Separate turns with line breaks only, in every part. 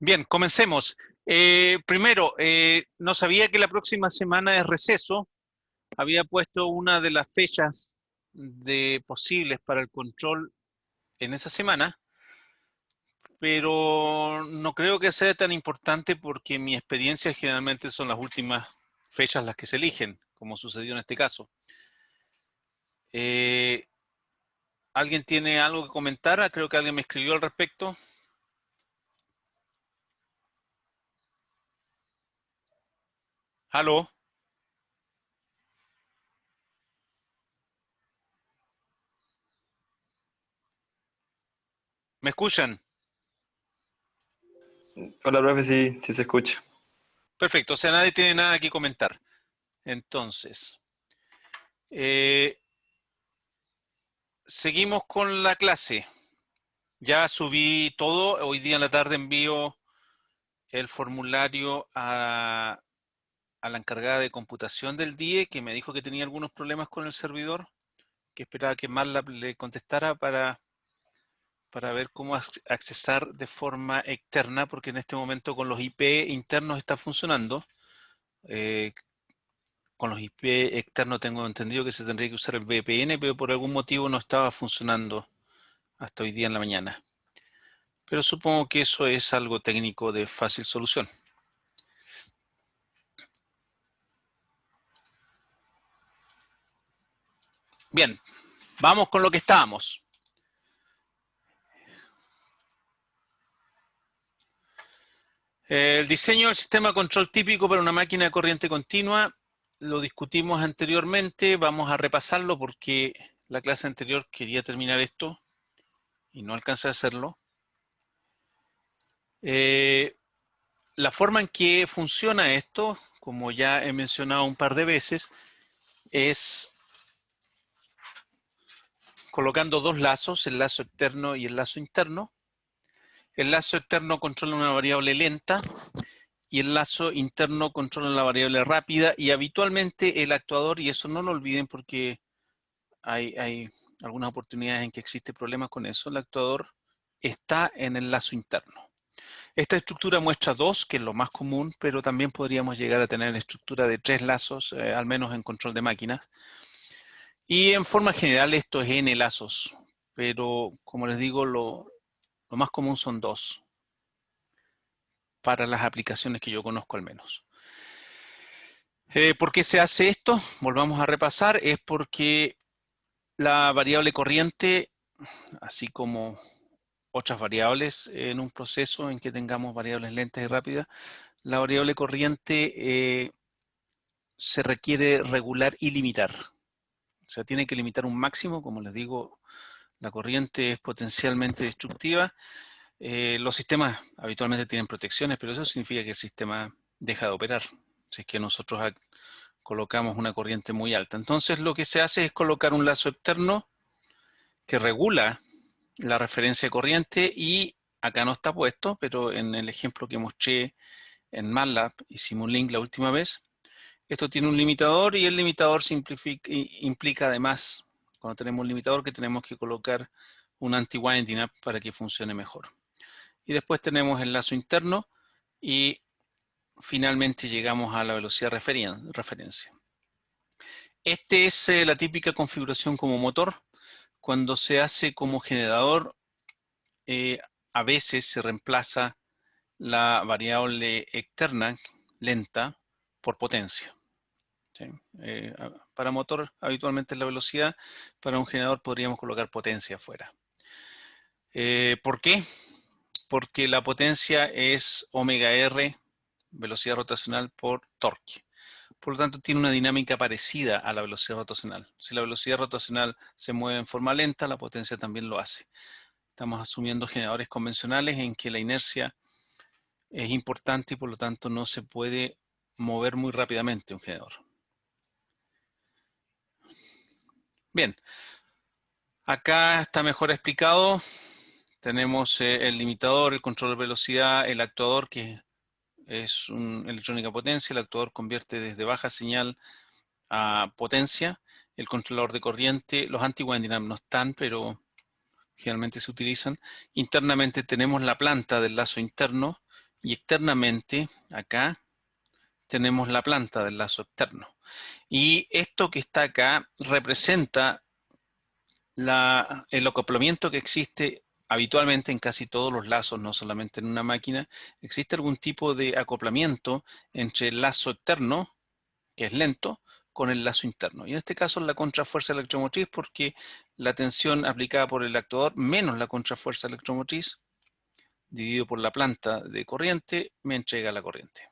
Bien, comencemos. Primero, no sabía que la próxima semana es receso. Había puesto una de las fechas de posibles para el control en esa semana, pero no creo que sea tan importante porque en mi experiencia generalmente son las últimas fechas las que se eligen, como sucedió en este caso. Eh, ¿Alguien tiene algo que comentar? Creo que alguien me escribió al respecto. ¿Aló? ¿Me escuchan?
Hola, profe, sí, sí se escucha.
Perfecto, o sea, nadie tiene nada que comentar. Entonces, eh, seguimos con la clase. Ya subí todo. Hoy día en la tarde envío el formulario a la encargada de computación del DIE, que me dijo que tenía algunos problemas con el servidor, que esperaba que MATLAB le contestara para ver cómo accesar de forma externa, porque en este momento con los IP internos está funcionando. Eh, con los IP externos tengo entendido que se tendría que usar el VPN, pero por algún motivo no estaba funcionando hasta hoy día en la mañana. Pero supongo que eso es algo técnico de fácil solución. Bien, vamos con lo que estábamos. El diseño del sistema de control típico para una máquina de corriente continua lo discutimos anteriormente. Vamos a repasarlo porque la clase anterior quería terminar esto y no alcancé a hacerlo. La forma en que funciona esto, como ya he mencionado un par de veces, es colocando dos lazos, el lazo externo y el lazo interno. El lazo externo controla una variable lenta y el lazo interno controla la variable rápida, y habitualmente el actuador, y eso no lo olviden porque hay algunas oportunidades en que existe problemas con eso, el actuador está en el lazo interno. Esta estructura muestra dos, que es lo más común, pero también podríamos llegar a tener estructura de tres lazos, al menos en control de máquinas. Y en forma general esto es n lazos, pero como les digo, lo más común son dos, para las aplicaciones que yo conozco al menos. ¿Por qué se hace esto? Volvamos a repasar. Es porque la variable corriente, así como otras variables en un proceso en que tengamos variables lentas y rápidas, la variable corriente se requiere regular y limitar. O sea, tiene que limitar un máximo. Como les digo, la corriente es potencialmente destructiva. Los sistemas habitualmente tienen protecciones, pero eso significa que el sistema deja de operar si es que nosotros colocamos una corriente muy alta. Entonces lo que se hace es colocar un lazo externo que regula la referencia de corriente, y acá no está puesto, pero en el ejemplo que mostré en MATLAB y Simulink la última vez, esto tiene un limitador, y el limitador implica además, cuando tenemos un limitador, que tenemos que colocar un anti-winding up para que funcione mejor. Y después tenemos el lazo interno y finalmente llegamos a la velocidad de referencia. Esta es la típica configuración como motor. Cuando se hace como generador, a veces se reemplaza la variable externa lenta por potencia. ¿Sí? Para motor habitualmente es la velocidad, para un generador podríamos colocar potencia afuera. ¿Por qué? Porque la potencia es omega R, velocidad rotacional por torque. Por lo tanto, tiene una dinámica parecida a la velocidad rotacional. Si la velocidad rotacional se mueve en forma lenta, la potencia también lo hace. Estamos asumiendo generadores convencionales en que la inercia es importante y por lo tanto no se puede mover muy rápidamente un generador. Bien, acá está mejor explicado. Tenemos el limitador, el control de velocidad, el actuador, que es una electrónica potencia. El actuador convierte desde baja señal a potencia. El controlador de corriente, los anti-winding up no están, pero generalmente se utilizan. Internamente tenemos la planta del lazo interno y externamente, acá, tenemos la planta del lazo externo. Y esto que está acá representa el acoplamiento que existe habitualmente en casi todos los lazos, no solamente en una máquina. Existe algún tipo de acoplamiento entre el lazo externo, que es lento, con el lazo interno. Y en este caso es la contrafuerza electromotriz, porque la tensión aplicada por el actuador menos la contrafuerza electromotriz dividido por la planta de corriente me entrega la corriente.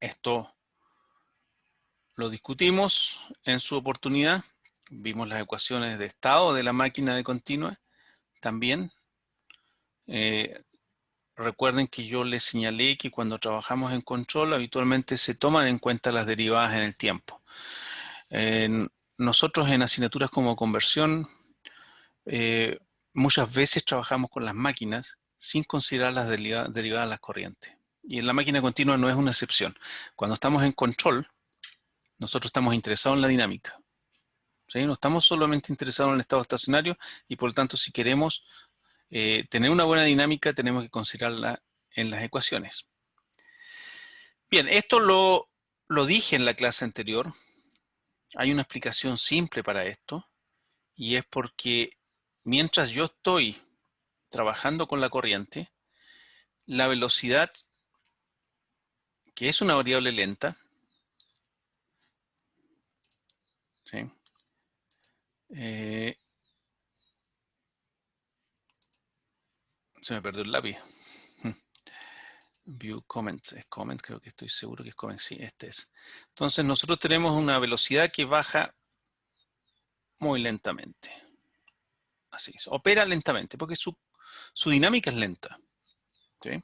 Esto lo discutimos en su oportunidad. Vimos las ecuaciones de estado de la máquina de continua también. Recuerden que yo les señalé que cuando trabajamos en control habitualmente se toman en cuenta las derivadas en el tiempo. Nosotros en asignaturas como conversión muchas veces trabajamos con las máquinas sin considerar las derivadas de las corrientes. Y en la máquina continua no es una excepción. Cuando estamos en control, nosotros estamos interesados en la dinámica. ¿Sí? No estamos solamente interesados en el estado estacionario y por lo tanto si queremos tener una buena dinámica tenemos que considerarla en las ecuaciones. Bien, esto lo dije en la clase anterior. Hay una explicación simple para esto y es porque mientras yo estoy trabajando con la corriente, la velocidad, que es una variable lenta, ¿sí? Se me perdió el lápiz. View comments, es comment, creo que estoy seguro que es comment, sí, este es. Entonces nosotros tenemos una velocidad que baja muy lentamente. Así es, opera lentamente, porque su dinámica es lenta. ¿Sí?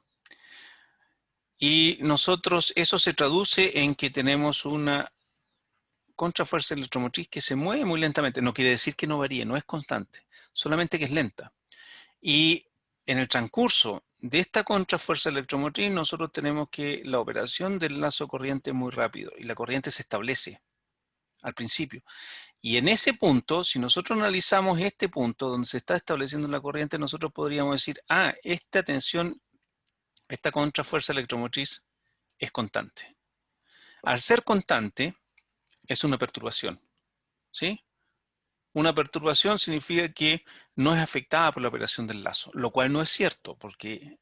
Y nosotros, eso se traduce en que tenemos una contrafuerza electromotriz que se mueve muy lentamente. No quiere decir que no varíe, no es constante, solamente que es lenta. Y en el transcurso de esta contrafuerza electromotriz, nosotros tenemos que la operación del lazo corriente es muy rápido y la corriente se establece al principio. Y en ese punto, si nosotros analizamos este punto donde se está estableciendo la corriente, nosotros podríamos decir, esta tensión, esta contrafuerza electromotriz es constante. Al ser constante, es una perturbación, ¿sí? Una perturbación significa que no es afectada por la operación del lazo, lo cual no es cierto, porque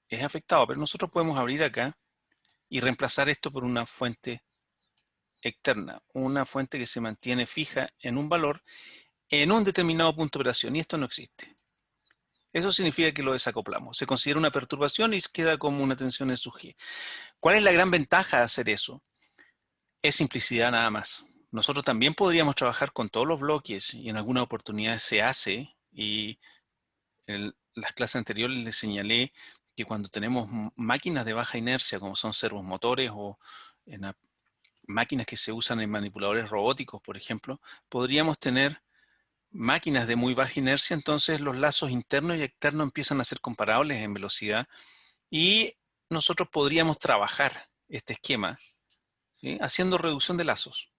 es afectado, pero nosotros podemos abrir acá y reemplazar esto por una fuente externa, una fuente que se mantiene fija en un valor en un determinado punto de operación, y esto no existe. Eso significa que lo desacoplamos. Se considera una perturbación y queda como una tensión en su G. ¿Cuál es la gran ventaja de hacer eso? Es simplicidad nada más. Nosotros también podríamos trabajar con todos los bloques y en alguna oportunidad se hace, y en las clases anteriores les señalé que cuando tenemos máquinas de baja inercia como son servomotores o en máquinas que se usan en manipuladores robóticos, por ejemplo, podríamos tener máquinas de muy baja inercia, entonces los lazos internos y externos empiezan a ser comparables en velocidad y nosotros podríamos trabajar este esquema, ¿sí? Haciendo reducción de lazos.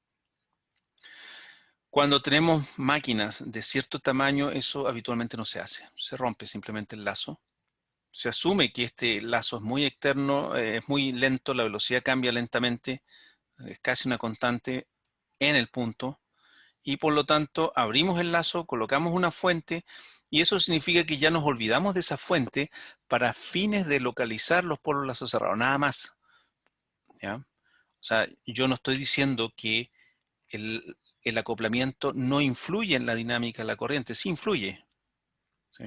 Cuando tenemos máquinas de cierto tamaño, eso habitualmente no se hace. Se rompe simplemente el lazo. Se asume que este lazo es muy externo, es muy lento, la velocidad cambia lentamente, es casi una constante en el punto. Y por lo tanto abrimos el lazo, colocamos una fuente y eso significa que ya nos olvidamos de esa fuente para fines de localizar los polos lazos cerrados, nada más. ¿Ya? O sea, yo no estoy diciendo que el acoplamiento no influye en la dinámica de la corriente, sí influye. ¿Sí?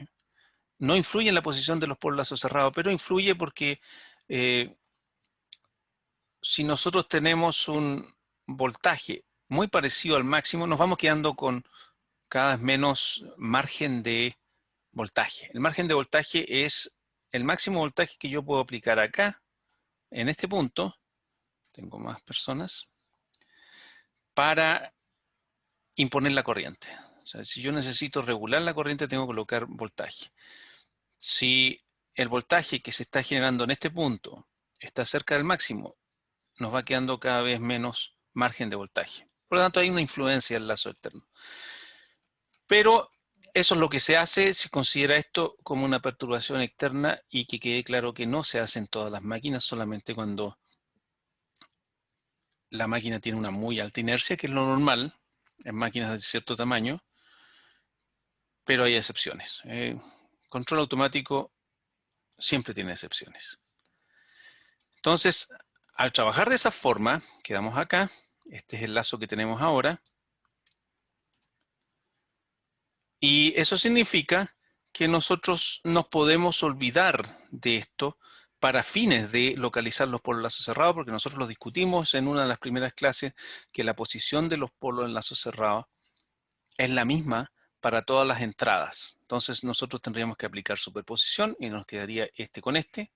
No influye en la posición de los polos lazos cerrados, pero influye porque si nosotros tenemos un voltaje muy parecido al máximo, nos vamos quedando con cada vez menos margen de voltaje. El margen de voltaje es el máximo voltaje que yo puedo aplicar acá, en este punto, tengo más personas, para imponer la corriente. O sea, si yo necesito regular la corriente, tengo que colocar voltaje. Si el voltaje que se está generando en este punto está cerca del máximo, nos va quedando cada vez menos margen de voltaje. Por lo tanto, hay una influencia del lazo externo. Pero eso es lo que se hace, se considera esto como una perturbación externa y que quede claro que no se hace en todas las máquinas, solamente cuando la máquina tiene una muy alta inercia, que es lo normal en máquinas de cierto tamaño, pero hay excepciones. Control automático siempre tiene excepciones. Entonces, al trabajar de esa forma, quedamos acá, este es el lazo que tenemos ahora, y eso significa que nosotros nos podemos olvidar de esto para fines de localizar los polos en lazo cerrado, porque nosotros lo discutimos en una de las primeras clases, que la posición de los polos en lazo cerrado es la misma para todas las entradas. Entonces nosotros tendríamos que aplicar superposición y nos quedaría este con este,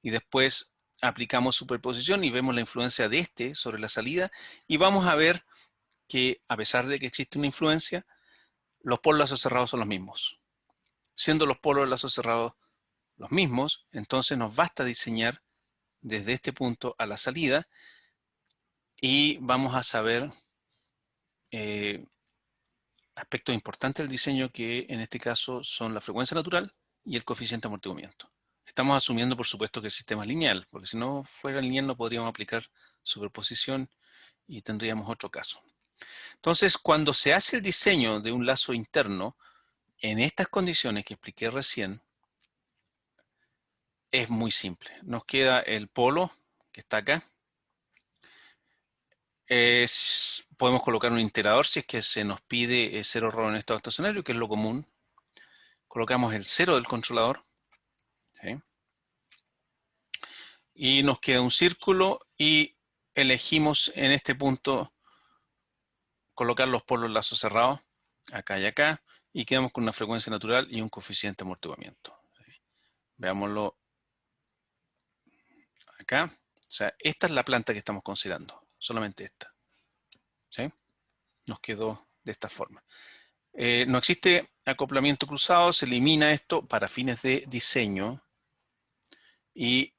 y después aplicamos superposición y vemos la influencia de este sobre la salida, y vamos a ver que a pesar de que existe una influencia, los polos de lazo cerrado son los mismos. Siendo los polos de lazo cerrado los mismos, entonces nos basta diseñar desde este punto a la salida y vamos a saber aspectos importantes del diseño, que en este caso son la frecuencia natural y el coeficiente de amortiguamiento. Estamos asumiendo, por supuesto, que el sistema es lineal, porque si no fuera lineal no podríamos aplicar superposición y tendríamos otro caso. Entonces, cuando se hace el diseño de un lazo interno, en estas condiciones que expliqué recién, es muy simple. Nos queda el polo, que está acá. Podemos colocar un integrador si es que se nos pide cero error en estado estacionario, que es lo común. Colocamos el cero del controlador, ¿sí? Y nos queda un círculo y elegimos en este punto colocar los polos lazo cerrado, acá y acá, y quedamos con una frecuencia natural y un coeficiente de amortiguamiento. ¿Sí? Veámoslo acá. O sea, esta es la planta que estamos considerando, solamente esta. ¿Sí? Nos quedó de esta forma. No existe acoplamiento cruzado, se elimina esto para fines de diseño, y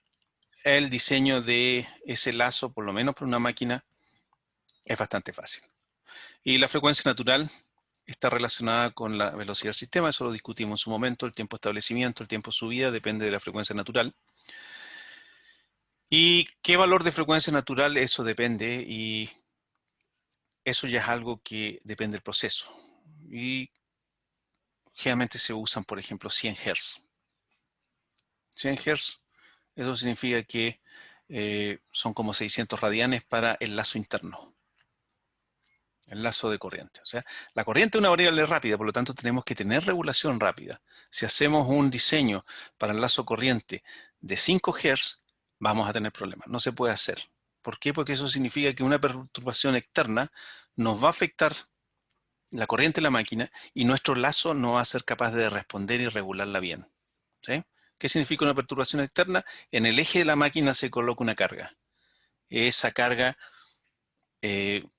el diseño de ese lazo, por lo menos para una máquina, es bastante fácil. Y la frecuencia natural está relacionada con la velocidad del sistema, eso lo discutimos en su momento, el tiempo de establecimiento, el tiempo de subida, depende de la frecuencia natural. ¿Y qué valor de frecuencia natural? Eso depende, y eso ya es algo que depende del proceso. Y generalmente se usan, por ejemplo, 100 Hz. 100 Hz, eso significa que son como 600 radianes para el lazo interno, el lazo de corriente. O sea, la corriente es una variable rápida, por lo tanto tenemos que tener regulación rápida. Si hacemos un diseño para el lazo corriente de 5 Hz, vamos a tener problemas. No se puede hacer. ¿Por qué? Porque eso significa que una perturbación externa nos va a afectar la corriente de la máquina y nuestro lazo no va a ser capaz de responder y regularla bien. ¿Sí? ¿Qué significa una perturbación externa? En el eje de la máquina se coloca una carga. Esa carga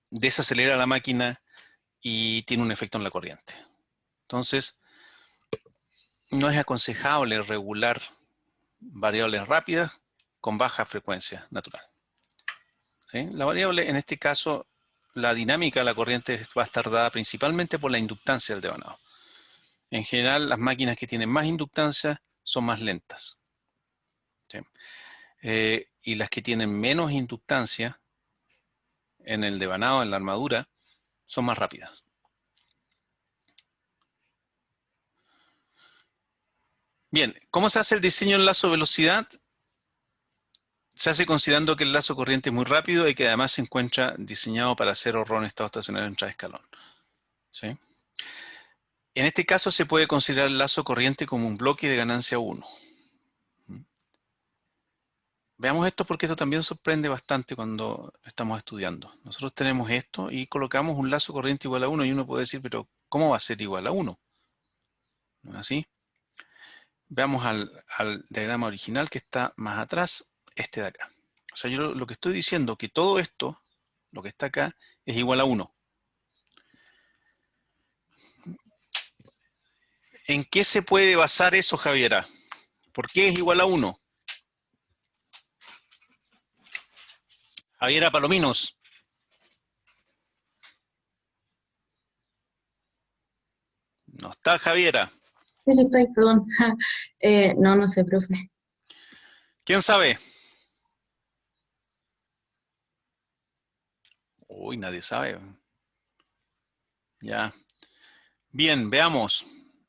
desacelera la máquina y tiene un efecto en la corriente. Entonces, no es aconsejable regular variables rápidas con baja frecuencia natural. ¿Sí? La variable, en este caso, la dinámica de la corriente va a estar dada principalmente por la inductancia del devanado. En general, las máquinas que tienen más inductancia son más lentas. ¿Sí? Y las que tienen menos inductancia en el devanado, en la armadura, son más rápidas. Bien, ¿cómo se hace el diseño en lazo velocidad? Se hace considerando que el lazo corriente es muy rápido y que además se encuentra diseñado para hacer error en estado estacionario en escalón. ¿Sí? En este caso se puede considerar el lazo corriente como un bloque de ganancia 1. Veamos esto, porque esto también sorprende bastante cuando estamos estudiando. Nosotros tenemos esto y colocamos un lazo corriente igual a 1 y uno puede decir, pero ¿cómo va a ser igual a 1? ¿No es así? Veamos al diagrama original que está más atrás, este de acá. O sea, yo lo que estoy diciendo que todo esto, lo que está acá, es igual a 1. ¿En qué se puede basar eso, Javiera? ¿Por qué es igual a 1? Javiera Palominos. No está Javiera.
Sí, sí, estoy, perdón. No, no sé, profe.
¿Quién sabe? Uy, nadie sabe. Ya. Bien, veamos.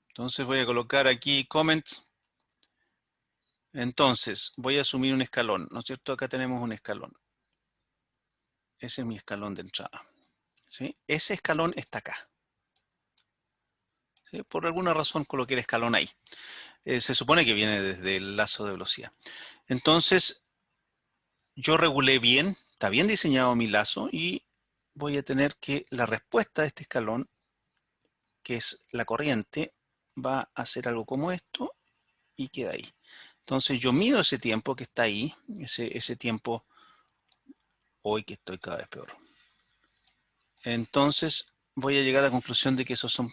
Entonces voy a colocar aquí comments. Entonces, voy a asumir un escalón, ¿no es cierto? Acá tenemos un escalón. Ese es mi escalón de entrada. ¿Sí? Ese escalón está acá. ¿Sí? Por alguna razón coloqué el escalón ahí. Se supone que viene desde el lazo de velocidad. Entonces, yo regulé bien, está bien diseñado mi lazo y voy a tener que la respuesta de este escalón, que es la corriente, va a ser algo como esto y queda ahí. Entonces yo mido ese tiempo que está ahí, ese tiempo, hoy que estoy cada vez peor. Entonces voy a llegar a la conclusión de que esos son,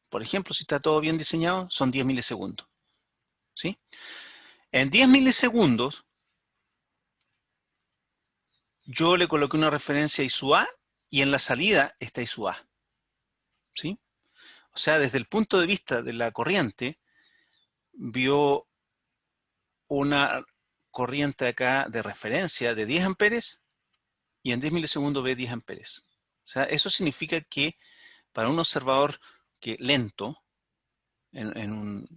por ejemplo, si está todo bien diseñado, son 10 milisegundos. ¿Sí? En 10 milisegundos, yo le coloqué una referencia a ISUA y en la salida está ISUA. ¿Sí? O sea, desde el punto de vista de la corriente, vio una corriente acá de referencia de 10 amperes y en 10 milisegundos ve 10 amperes. O sea, eso significa que para un observador que lento, en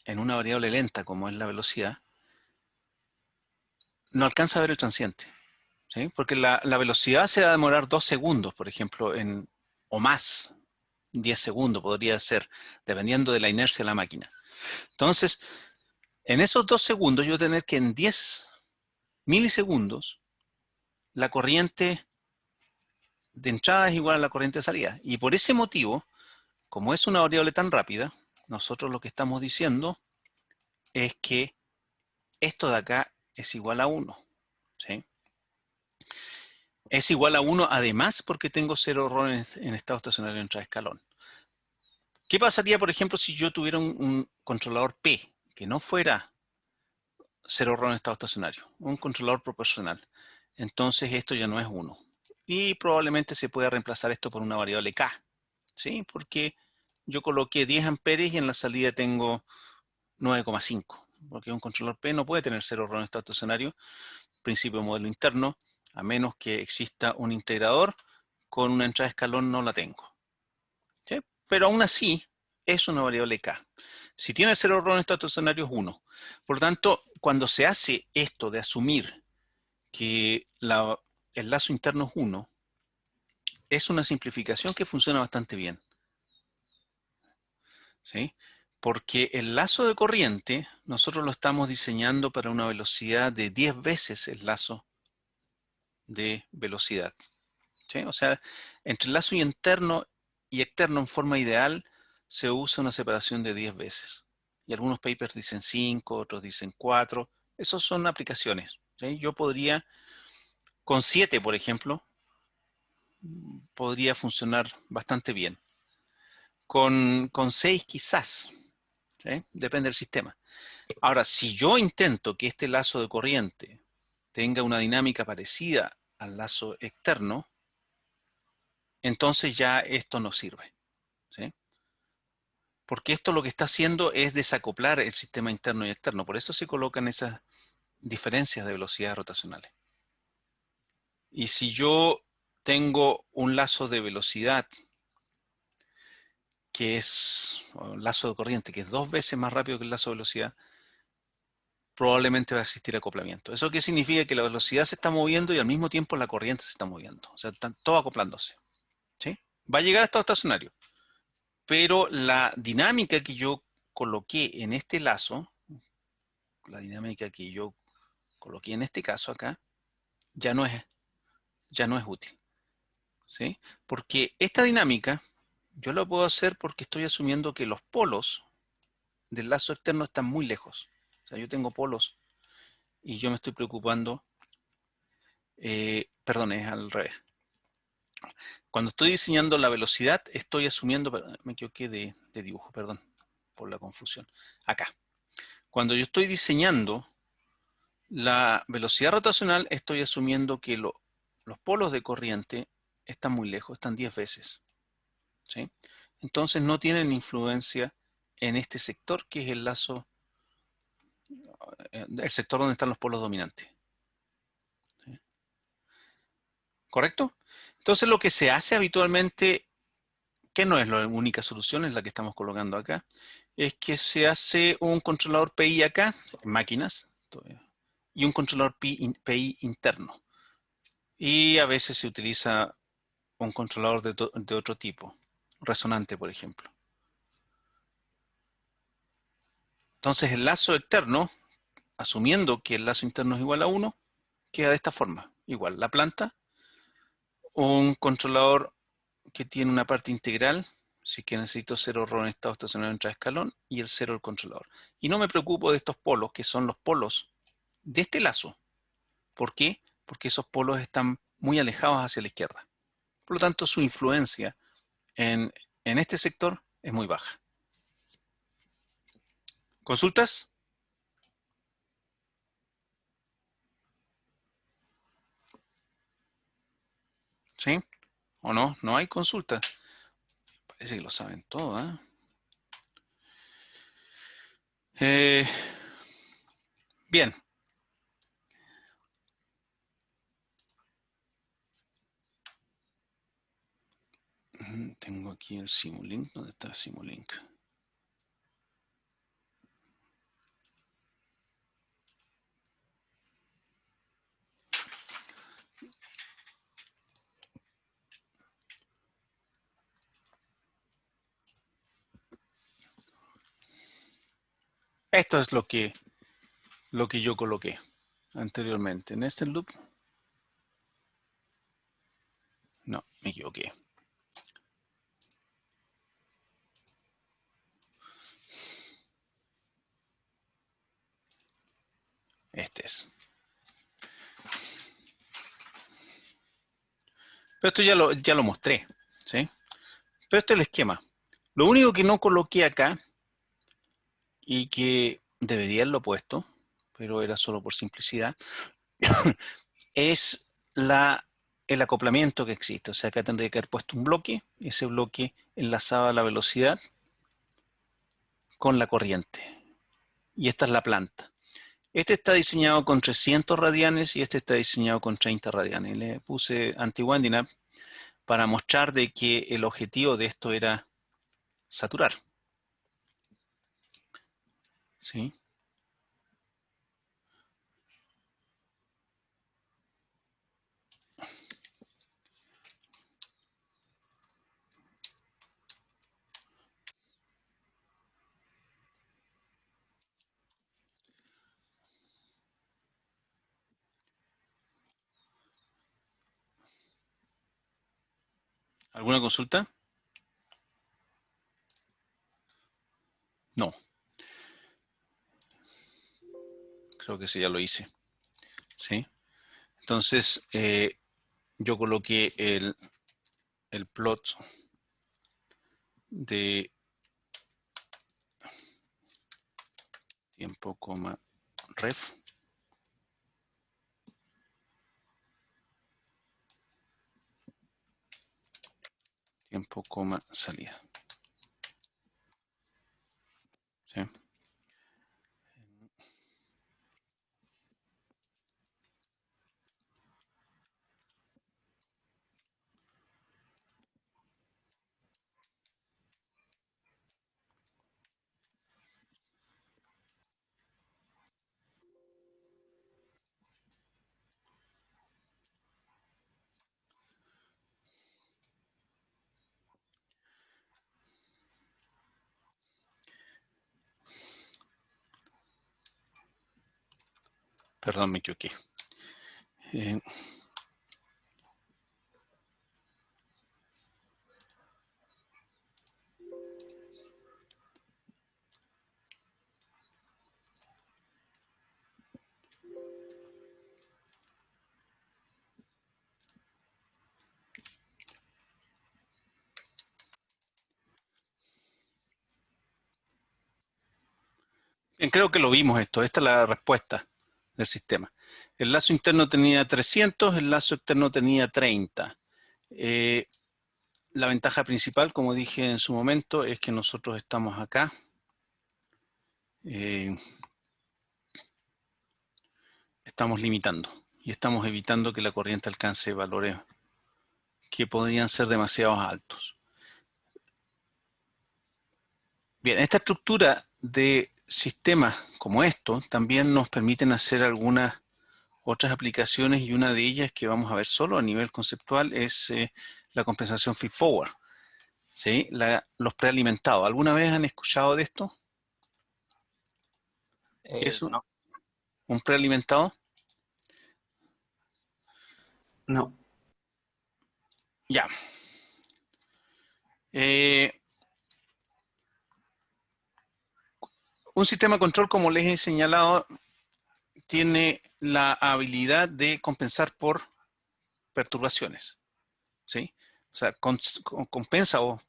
una variable lenta como es la velocidad, no alcanza a ver el transiente. ¿Sí? Porque la velocidad se va a demorar 2 segundos, por ejemplo, o más, 10 segundos podría ser, dependiendo de la inercia de la máquina. Entonces, en esos 2 segundos yo voy a tener que en 10 milisegundos la corriente de entrada es igual a la corriente de salida. Y por ese motivo, como es una variable tan rápida, nosotros lo que estamos diciendo es que esto de acá es igual a 1. ¿Sí? Es igual a 1 además porque tengo 0 errores en estado estacionario en cada escalón. ¿Qué pasaría, por ejemplo, si yo tuviera un controlador P que no fuera 0 error en estado estacionario? Un controlador proporcional. Entonces esto ya no es 1. Y probablemente se pueda reemplazar esto por una variable K. ¿Sí? Porque yo coloqué 10 amperes y en la salida tengo 9,5. Porque un controlador P no puede tener 0 error en estado estacionario, principio de modelo interno, a menos que exista un integrador. Con una entrada de escalón no la tengo. ¿Sí? Pero aún así es una variable K. Si tiene 0 error en estado estacionario es 1. Por lo tanto, cuando se hace esto de asumir que el lazo interno es 1, es una simplificación que funciona bastante bien. ¿Sí? Porque el lazo de corriente nosotros lo estamos diseñando para una velocidad de 10 veces el lazo de velocidad. ¿Sí? O sea, entre el lazo interno y externo en forma ideal se usa una separación de 10 veces. Y algunos papers dicen 5, otros dicen 4. Esas son aplicaciones. ¿Sí? Yo podría, con 7, por ejemplo, podría funcionar bastante bien. Con 6 quizás. ¿Sí? Depende del sistema. Ahora, si yo intento que este lazo de corriente tenga una dinámica parecida al lazo externo, entonces ya esto no sirve. ¿Sí? Porque esto lo que está haciendo es desacoplar el sistema interno y externo. Por eso se colocan esas diferencias de velocidades rotacionales. Y si yo tengo un lazo de velocidad que es un lazo de corriente que es 2 veces más rápido que el lazo de velocidad, probablemente va a existir acoplamiento. ¿Eso qué significa? Que la velocidad se está moviendo y al mismo tiempo la corriente se está moviendo. O sea, están todos acoplándose. ¿Sí? Va a llegar a estado estacionario. Pero la dinámica que yo coloqué en este lazo, la dinámica que yo coloqué en este caso acá, ya no es útil. ¿Sí? Porque esta dinámica yo la puedo hacer porque estoy asumiendo que los polos del lazo externo están muy lejos. O sea, yo tengo polos y yo me estoy preocupando, perdón, es al revés. Cuando estoy diseñando la velocidad, estoy asumiendo, me equivoqué de dibujo, perdón por la confusión. Acá. Cuando yo estoy diseñando la velocidad rotacional, estoy asumiendo que los polos de corriente están muy lejos, están 10 veces. ¿Sí? entonces no tienen influencia en este sector que es el sector donde están los polos dominantes. ¿Sí? ¿Correcto? Entonces lo que se hace habitualmente, que no es la única solución, es la que estamos colocando acá, es que se hace un controlador PI acá, en máquinas, y un controlador PI interno. Y a veces se utiliza un controlador de otro tipo, resonante, por ejemplo. Entonces el lazo externo, asumiendo que el lazo interno es igual a 1, queda de esta forma. Igual la planta, un controlador que tiene una parte integral, si es que necesito 0 RO en estado estacionario en escalón, y el 0 del controlador. Y no me preocupo de estos polos, que son los polos de este lazo. ¿Por qué? Porque esos polos están muy alejados hacia la izquierda. Por lo tanto, su influencia en este sector es muy baja. ¿Consultas? ¿Sí? ¿O no? No hay consulta. Parece que lo saben todo, ¿eh? Bien. Tengo aquí el Simulink. ¿Dónde está el Simulink? Esto es lo que yo coloqué anteriormente. En este loop. No, me equivoqué. Este es. Pero esto ya lo mostré, ¿sí? Pero este es el esquema. Lo único que no coloqué acá y que debería haberlo puesto, pero era solo por simplicidad, es el acoplamiento que existe. O sea, acá tendría que haber puesto un bloque, ese bloque enlazaba la velocidad con la corriente. Y esta es la planta. Este está diseñado con 300 radianes y este está diseñado con 30 radianes. Le puse anti-winding up para mostrar de que el objetivo de esto era saturar. ¿Sí? ¿Alguna consulta? No. Creo que sí, ya lo hice. ¿Sí? Entonces, yo coloqué el plot de tiempo, ref. Tiempo, salida. ¿Sí? Perdón, me equivoqué. Bien, creo que lo vimos esto. Esta es la respuesta del sistema. El lazo interno tenía 300, el lazo externo tenía 30. la ventaja principal, como dije en su momento, es que nosotros estamos acá. Estamos limitando y estamos evitando que la corriente alcance valores que podrían ser demasiado altos. Bien, esta estructura de sistemas como esto también nos permiten hacer algunas otras aplicaciones, y una de ellas que vamos a ver solo a nivel conceptual es la compensación feed-forward, ¿sí? Los prealimentados. ¿Alguna vez han escuchado de esto? ¿Eso?
No.
¿Un prealimentado?
No.
Ya. Un sistema de control, como les he señalado, tiene la habilidad de compensar por perturbaciones, ¿sí? O sea, compensa o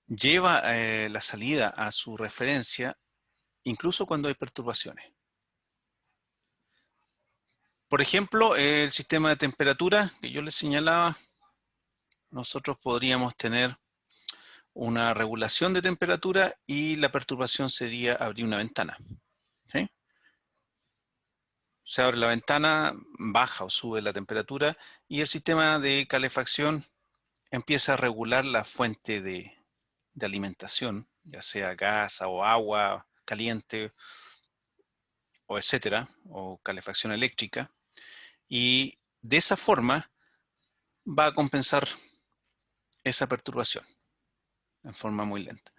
lleva la salida a su referencia incluso cuando hay perturbaciones. Por ejemplo, el sistema de temperatura que yo les señalaba, nosotros podríamos tener una regulación de temperatura y la perturbación sería abrir una ventana, ¿sí? Se abre la ventana, baja o sube la temperatura y el sistema de calefacción empieza a regular la fuente de alimentación, ya sea gas o agua caliente o etcétera, o calefacción eléctrica, y de esa forma va a compensar esa perturbación en forma muy lenta.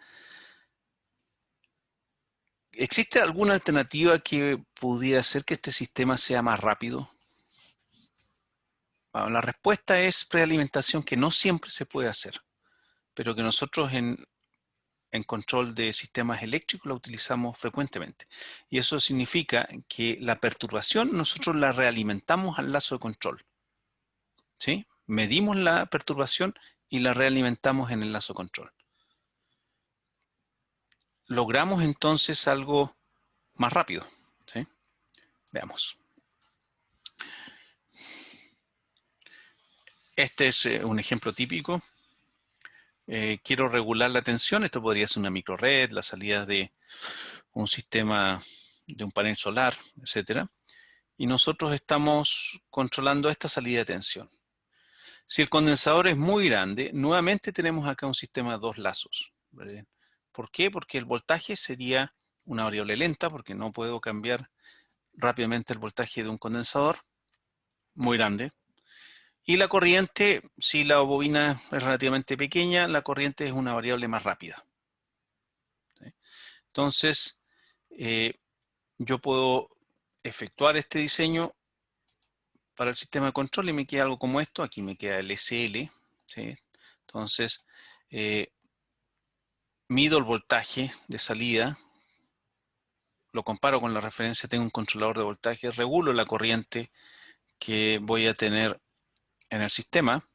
¿Existe alguna alternativa que pudiera hacer que este sistema sea más rápido? Bueno, la respuesta es prealimentación, que no siempre se puede hacer, pero que nosotros en control de sistemas eléctricos la utilizamos frecuentemente. Y eso significa que la perturbación nosotros la realimentamos al lazo de control, ¿sí? Medimos la perturbación y la realimentamos en el lazo de control. Logramos entonces algo más rápido, ¿sí? Veamos. Este es un ejemplo típico. Quiero regular la tensión. Esto podría ser una microred, la salida de un sistema de un panel solar, etcétera. Y nosotros estamos controlando esta salida de tensión. Si el condensador es muy grande, nuevamente tenemos acá un sistema de dos lazos, ¿verdad? ¿Por qué? Porque el voltaje sería una variable lenta, porque no puedo cambiar rápidamente el voltaje de un condensador muy grande. Y la corriente, si la bobina es relativamente pequeña, la corriente es una variable más rápida, ¿sí? Entonces, yo puedo efectuar este diseño para el sistema de control y me queda algo como esto. Aquí me queda el SL, ¿sí? Entonces, mido el voltaje de salida, lo comparo con la referencia, tengo un controlador de voltaje, regulo la corriente que voy a tener en el sistema.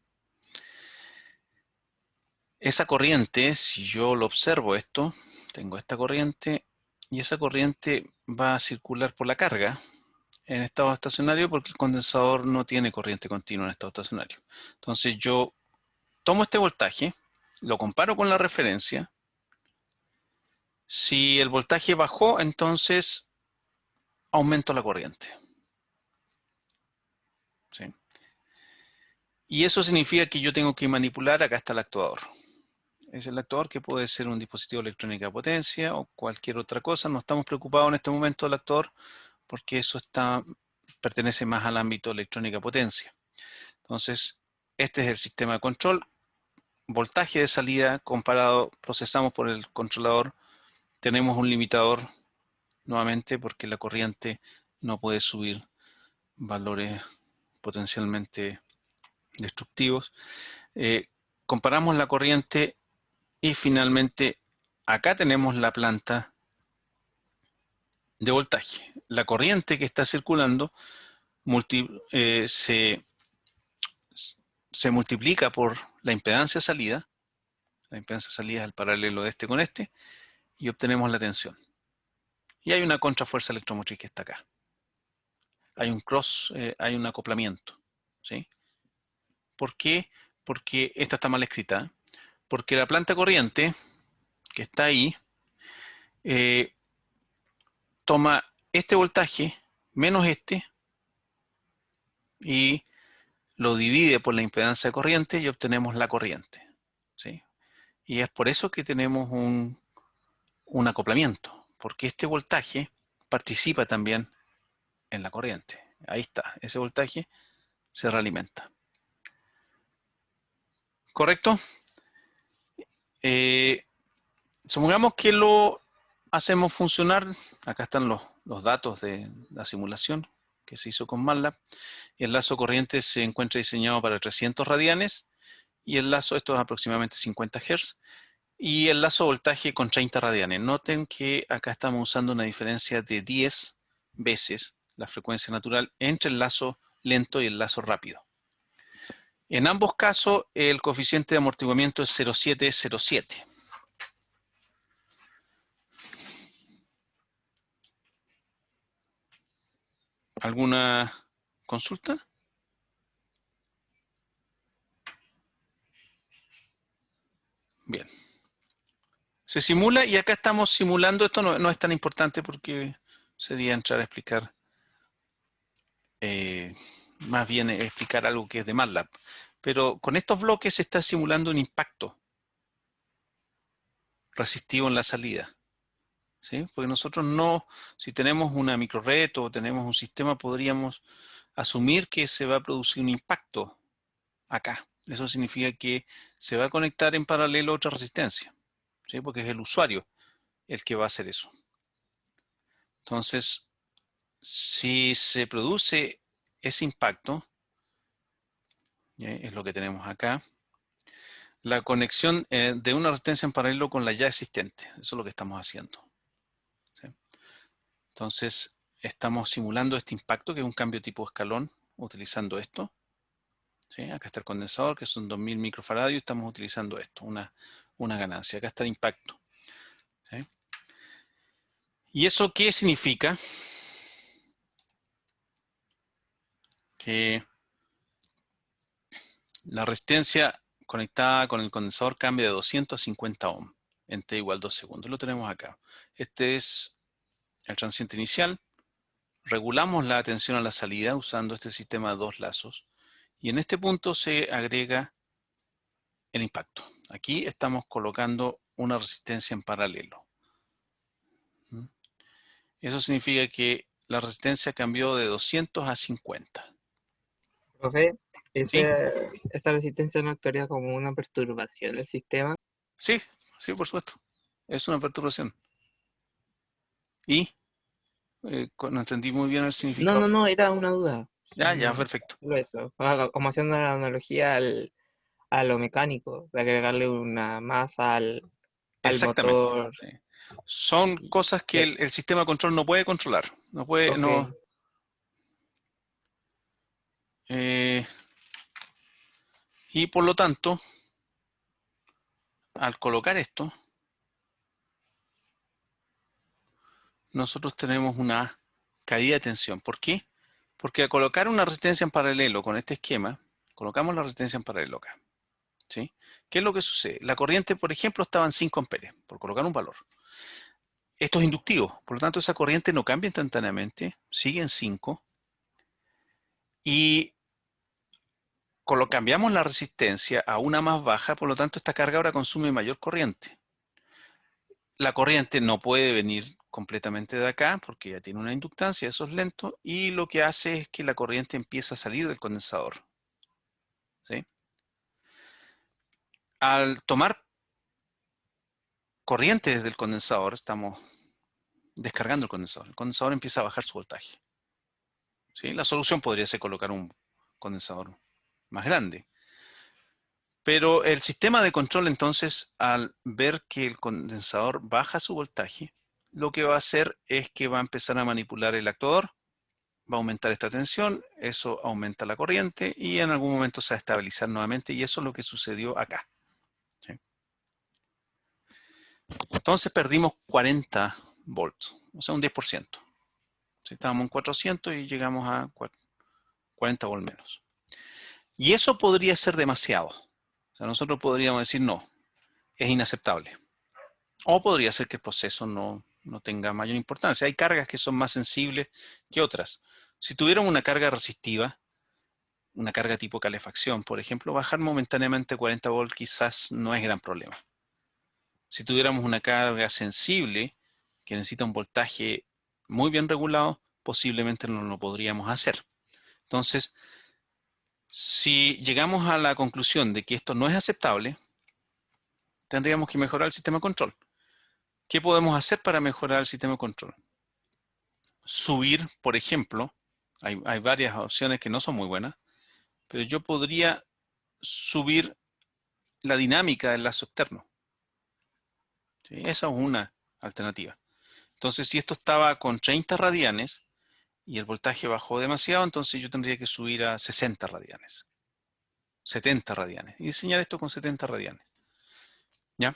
Esa corriente, si yo lo observo esto, tengo esta corriente y esa corriente va a circular por la carga en estado estacionario, porque el condensador no tiene corriente continua en estado estacionario. Entonces yo tomo este voltaje, lo comparo con la referencia. Si el voltaje bajó, entonces aumento la corriente, ¿sí? Y eso significa que yo tengo que manipular, acá está el actuador. Es el actuador, que puede ser un dispositivo electrónico de potencia o cualquier otra cosa. No estamos preocupados en este momento del actuador, porque eso pertenece más al ámbito electrónica potencia. Entonces, este es el sistema de control. Voltaje de salida comparado, procesamos por el controlador. Tenemos un limitador nuevamente porque la corriente no puede subir valores potencialmente destructivos. Comparamos la corriente y finalmente acá tenemos la planta de voltaje. La corriente que está circulando se multiplica por la impedancia salida. La impedancia salida es el paralelo de este con este, y obtenemos la tensión. Y hay una contrafuerza electromotriz que está acá. Hay un hay un acoplamiento, ¿sí? ¿Por qué? porque esta está mal escrita, porque la planta corriente que está ahí toma este voltaje menos este y lo divide por la impedancia de corriente y obtenemos la corriente, ¿sí? Y es por eso que tenemos un acoplamiento, porque este voltaje participa también en la corriente. Ahí está, ese voltaje se realimenta. ¿Correcto? Supongamos que lo hacemos funcionar. Acá están los datos de la simulación que se hizo con MATLAB. El lazo corriente se encuentra diseñado para 300 radianes y el lazo, esto es aproximadamente 50 Hz, y el lazo voltaje con 30 radianes. Noten que acá estamos usando una diferencia de 10 veces la frecuencia natural entre el lazo lento y el lazo rápido. En ambos casos, el coeficiente de amortiguamiento es 0,707. ¿Alguna consulta? Bien. Se simula y acá estamos simulando. Esto no es tan importante porque sería entrar a explicar, más bien explicar algo que es de MATLAB. Pero con estos bloques se está simulando un impacto resistivo en la salida, ¿sí? Porque nosotros no, si tenemos una microred o tenemos un sistema, podríamos asumir que se va a producir un impacto acá. Eso significa que se va a conectar en paralelo otra resistencia, ¿sí? Porque es el usuario el que va a hacer eso. Entonces, si se produce ese impacto, es lo que tenemos acá, la conexión de una resistencia en paralelo con la ya existente. Eso es lo que estamos haciendo, ¿sí? Entonces, estamos simulando este impacto, que es un cambio tipo escalón, utilizando esto, ¿sí? Acá está el condensador, que son 2000 microfaradios, y estamos utilizando esto, una ganancia. Acá está el impacto, ¿sí? ¿Y eso qué significa? Que la resistencia conectada con el condensador cambia de 200 a 50 ohm en t igual 2 segundos. Lo tenemos acá. Este es el transiente inicial. Regulamos la tensión a la salida usando este sistema de dos lazos. Y en este punto se agrega el impacto. Aquí estamos colocando una resistencia en paralelo. Eso significa que la resistencia cambió de 200 a 50.
Profe,
¿Sí?
esta resistencia no actuaría como una perturbación del sistema.
Sí, sí, por supuesto. Es una perturbación. Y no entendí muy bien el significado.
No, era una duda.
Ya,
No,
perfecto.
solo eso. Como haciendo una analogía a lo mecánico, de agregarle una masa al
Exactamente.
motor.
Sí. Son cosas que
Ya,
el sistema de control no puede controlar. No puede,
ok,
no. eh, y por lo tanto, al colocar esto, nosotros tenemos una caída de tensión. ¿Por qué? Porque al colocar una resistencia en paralelo con este esquema, colocamos la resistencia en paralelo acá, ¿sí? ¿Qué es lo que sucede? La corriente, por ejemplo, estaba en 5 amperes, por colocar un valor. Esto es inductivo, por lo tanto esa corriente no cambia instantáneamente, sigue en 5 y cambiamos la resistencia a una más baja, por lo tanto esta carga ahora consume mayor corriente. La corriente no puede venir completamente de acá porque ya tiene una inductancia, eso es lento, y lo que hace es que la corriente empieza a salir del condensador, ¿sí? Al tomar corriente desde el condensador, estamos descargando el condensador empieza a bajar su voltaje, ¿sí? La solución podría ser colocar un condensador más grande. Pero el sistema de control entonces, al ver que el condensador baja su voltaje, lo que va a hacer es que va a empezar a manipular el actuador, va a aumentar esta tensión, eso aumenta la corriente y en algún momento se va a estabilizar nuevamente y eso es lo que sucedió acá, ¿sí? Entonces perdimos 40 volts, o sea un 10%. ¿Sí? Estábamos en 400 y llegamos a 40 volts menos. Y eso podría ser demasiado. sea, nosotros podríamos decir no, es inaceptable. O podría ser que el proceso no tenga mayor importancia. Hay cargas que son más sensibles que otras. Si tuviéramos una carga resistiva, una carga tipo calefacción, por ejemplo, bajar momentáneamente 40 volts quizás no es gran problema. Si tuviéramos una carga sensible que necesita un voltaje muy bien regulado, posiblemente no lo podríamos hacer. Entonces, si llegamos a la conclusión de que esto no es aceptable, tendríamos que mejorar el sistema de control. ¿Qué podemos hacer para mejorar el sistema de control? Subir, por ejemplo, hay varias opciones que no son muy buenas, pero yo podría subir la dinámica del lazo externo. ¿Sí? Esa es una alternativa. Entonces, si esto estaba con 30 radianes y el voltaje bajó demasiado, entonces yo tendría que subir a 60 radianes, 70 radianes, y diseñar esto con 70 radianes. ¿Ya?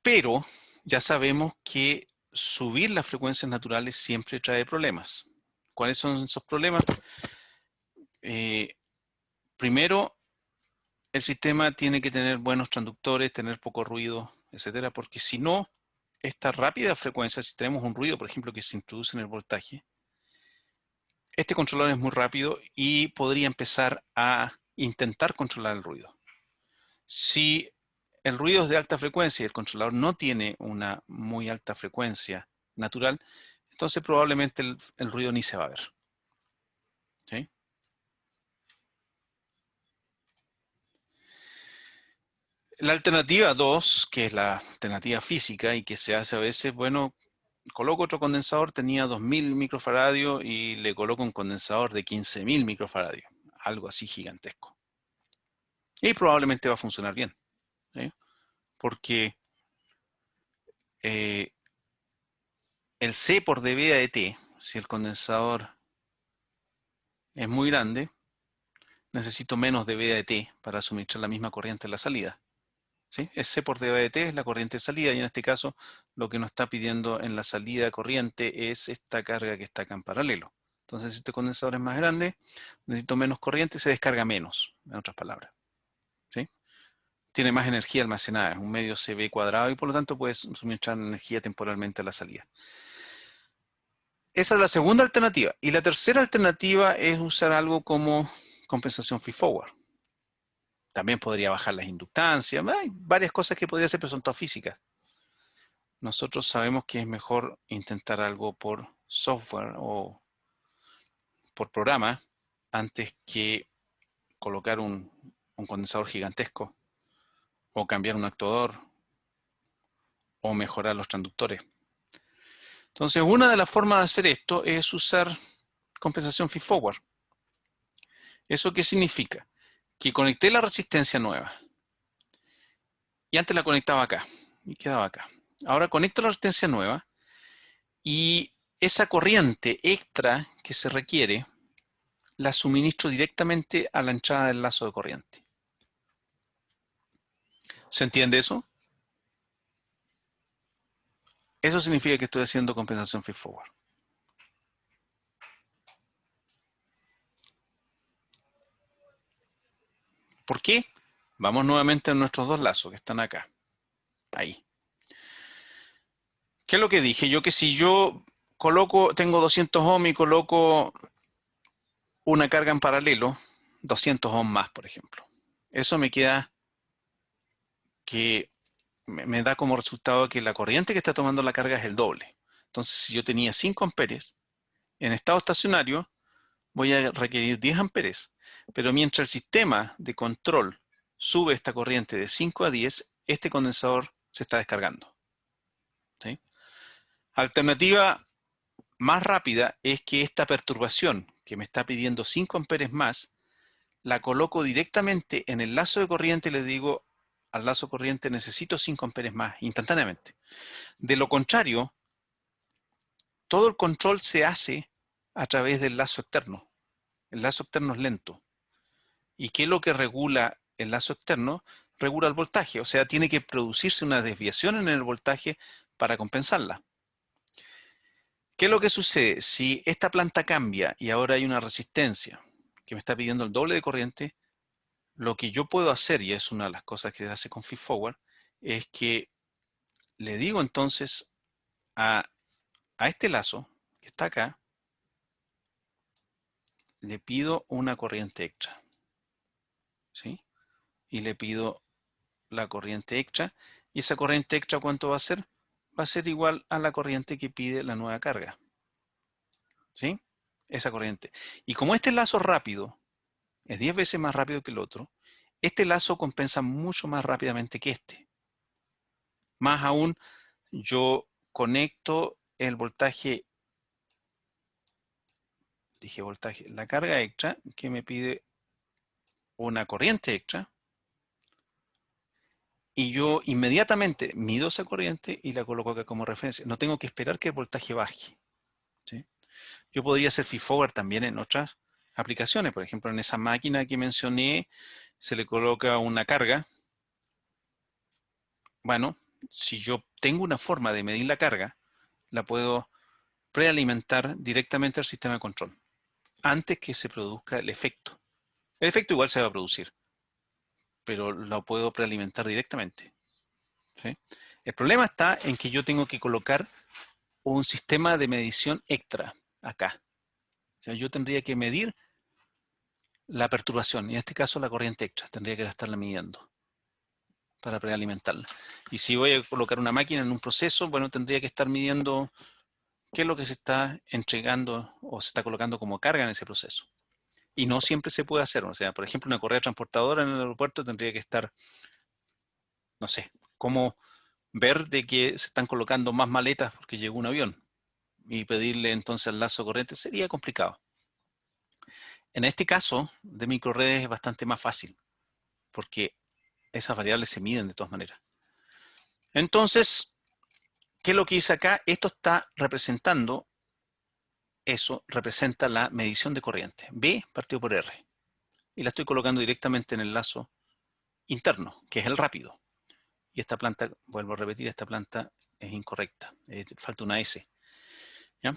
Pero ya sabemos que subir las frecuencias naturales siempre trae problemas. ¿Cuáles son esos problemas? Primero, el sistema tiene que tener buenos transductores, tener poco ruido, etcétera, porque si no, esta rápida frecuencia, si tenemos un ruido, por ejemplo, que se introduce en el voltaje, este controlador es muy rápido y podría empezar a intentar controlar el ruido. Si el ruido es de alta frecuencia y el controlador no tiene una muy alta frecuencia natural, entonces probablemente el ruido ni se va a ver. ¿Sí? La alternativa 2, que es la alternativa física y que se hace a veces, bueno, coloco otro condensador, tenía 2000 microfaradios y le coloco un condensador de 15.000 microfaradios, algo así gigantesco. Y probablemente va a funcionar bien, ¿sí? Porque el C por dB de T, si el condensador es muy grande, necesito menos dB de T para suministrar la misma corriente en la salida. ¿Sí? Es C por dB de T, es la corriente de salida, y en este caso lo que nos está pidiendo en la salida corriente es esta carga que está acá en paralelo. Entonces, si este condensador es más grande, necesito menos corriente, se descarga menos, en otras palabras. ¿Sí? Tiene más energía almacenada, es un medio CV cuadrado y por lo tanto puedes suministrar energía temporalmente a la salida. Esa es la segunda alternativa. Y la tercera alternativa es usar algo como compensación feed-forward. También podría bajar las inductancias. Hay varias cosas que podría hacer, pero son todas físicas. Nosotros sabemos que es mejor intentar algo por software o por programa antes que colocar un condensador gigantesco o cambiar un actuador o mejorar los transductores. Entonces, una de las formas de hacer esto es usar compensación feed-forward. ¿Eso qué significa? Que conecté la resistencia nueva. Y antes la conectaba acá. Y quedaba acá. Ahora conecto la resistencia nueva. Y esa corriente extra que se requiere, la suministro directamente a la entrada del lazo de corriente. ¿Se entiende eso? Eso significa que estoy haciendo compensación feed-forward. ¿Por qué? Vamos nuevamente a nuestros dos lazos que están acá. Ahí. ¿Qué es lo que dije? Yo que si yo tengo 200 ohms y coloco una carga en paralelo, 200 ohms más, por ejemplo. Eso me queda que me da como resultado que la corriente que está tomando la carga es el doble. Entonces, si yo tenía 5 amperes, en estado estacionario voy a requerir 10 amperes. Pero mientras el sistema de control sube esta corriente de 5 a 10, este condensador se está descargando. ¿Sí? Alternativa más rápida es que esta perturbación que me está pidiendo 5 amperes más, la coloco directamente en el lazo de corriente y le digo al lazo corriente necesito 5 amperes más instantáneamente. De lo contrario, todo el control se hace a través del lazo externo. El lazo externo es lento. ¿Y qué es lo que regula el lazo externo? Regula el voltaje, o sea, tiene que producirse una desviación en el voltaje para compensarla. ¿Qué es lo que sucede? Si esta planta cambia y ahora hay una resistencia que me está pidiendo el doble de corriente, lo que yo puedo hacer, y es una de las cosas que se hace con feedforward, es que le digo entonces a este lazo que está acá, le pido una corriente extra, ¿sí? Y le pido la corriente extra, y esa corriente extra, ¿cuánto va a ser? Va a ser igual a la corriente que pide la nueva carga, ¿sí? Esa corriente. Y como este lazo rápido es 10 veces más rápido que el otro, este lazo compensa mucho más rápidamente que este. Más aún, yo conecto el voltaje, dije voltaje, la carga extra que me pide una corriente extra, y yo inmediatamente mido esa corriente y la coloco acá como referencia. No tengo que esperar que el voltaje baje, ¿sí? Yo podría hacer feedforward también en otras aplicaciones. Por ejemplo, en esa máquina que mencioné, se le coloca una carga. Bueno, si yo tengo una forma de medir la carga, la puedo prealimentar directamente al sistema de control, antes que se produzca el efecto. El efecto igual se va a producir, pero lo puedo prealimentar directamente, ¿sí? El problema está en que yo tengo que colocar un sistema de medición extra acá. O sea, yo tendría que medir la perturbación, y en este caso la corriente extra, tendría que estarla midiendo para prealimentarla. Y si voy a colocar una máquina en un proceso, bueno, tendría que estar midiendo qué es lo que se está entregando o se está colocando como carga en ese proceso. Y no siempre se puede hacer. O sea, por ejemplo, una correa transportadora en el aeropuerto tendría que estar, no sé, cómo ver de que se están colocando más maletas porque llegó un avión, y pedirle entonces al lazo corriente sería complicado. En este caso de microredes es bastante más fácil, porque esas variables se miden de todas maneras. Entonces, ¿qué es lo que hice acá? Esto está representando, eso representa la medición de corriente. B partido por R. Y la estoy colocando directamente en el lazo interno, que es el rápido. Y esta planta, vuelvo a repetir, esta planta es incorrecta. Falta una S, ¿ya?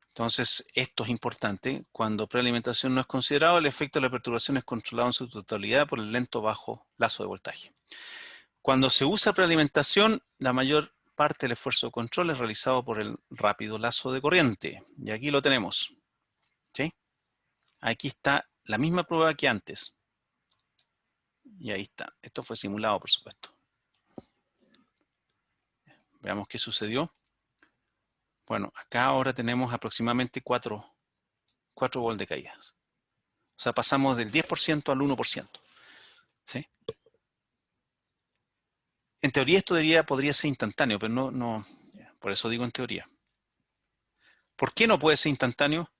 Entonces, esto es importante. Cuando prealimentación no es considerado, el efecto de la perturbación es controlado en su totalidad por el lento bajo lazo de voltaje. Cuando se usa prealimentación, la mayor parte del esfuerzo de control es realizado por el rápido lazo de corriente. Y aquí lo tenemos, ¿sí? Aquí está la misma prueba que antes. Y ahí está. Esto fue simulado, por supuesto. Veamos qué sucedió. Bueno, acá ahora tenemos aproximadamente 4 volts de caídas. O sea, pasamos del 10% al 1%. ¿Sí? En teoría esto podría ser instantáneo, pero no, por eso digo en teoría. ¿Por qué no puede ser instantáneo?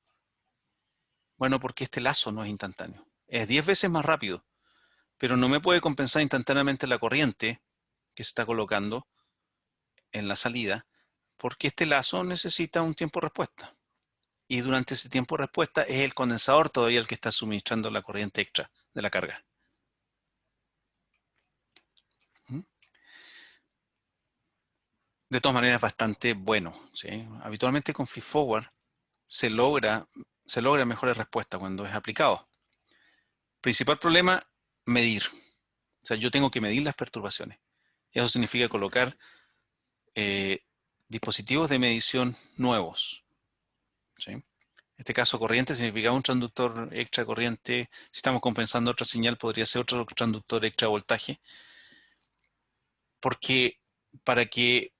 Bueno, porque este lazo no es instantáneo. Es 10 veces más rápido, pero no me puede compensar instantáneamente la corriente que se está colocando en la salida, porque este lazo necesita un tiempo de respuesta. Y durante ese tiempo de respuesta es el condensador todavía el que está suministrando la corriente extra de la carga. ¿Mm? De todas maneras, bastante bueno, ¿sí? Habitualmente con feedforward se logra mejores respuestas cuando es aplicado. Principal problema, medir. O sea, yo tengo que medir las perturbaciones. Eso significa colocar dispositivos de medición nuevos, ¿sí? En este caso, corriente significa un transductor extra corriente. Si estamos compensando otra señal, podría ser otro transductor extra voltaje. Porque para que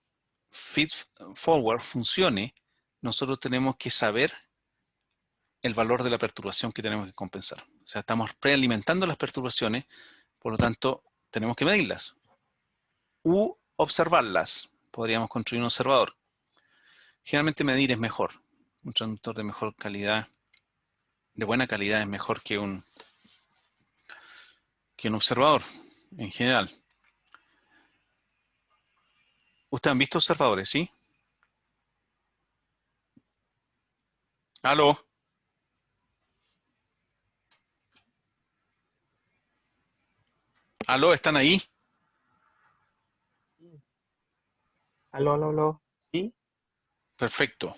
feedforward funcione, nosotros tenemos que saber el valor de la perturbación que tenemos que compensar. O sea, estamos prealimentando las perturbaciones, por lo tanto, tenemos que medirlas. U observarlas. Podríamos construir un observador. Generalmente medir es mejor. Un transductor de mejor calidad, de buena calidad, es mejor que un observador en general. ¿Ustedes han visto observadores, sí? ¿Aló? ¿Aló? ¿Están ahí?
Aló, aló, aló. ¿Sí?
Perfecto.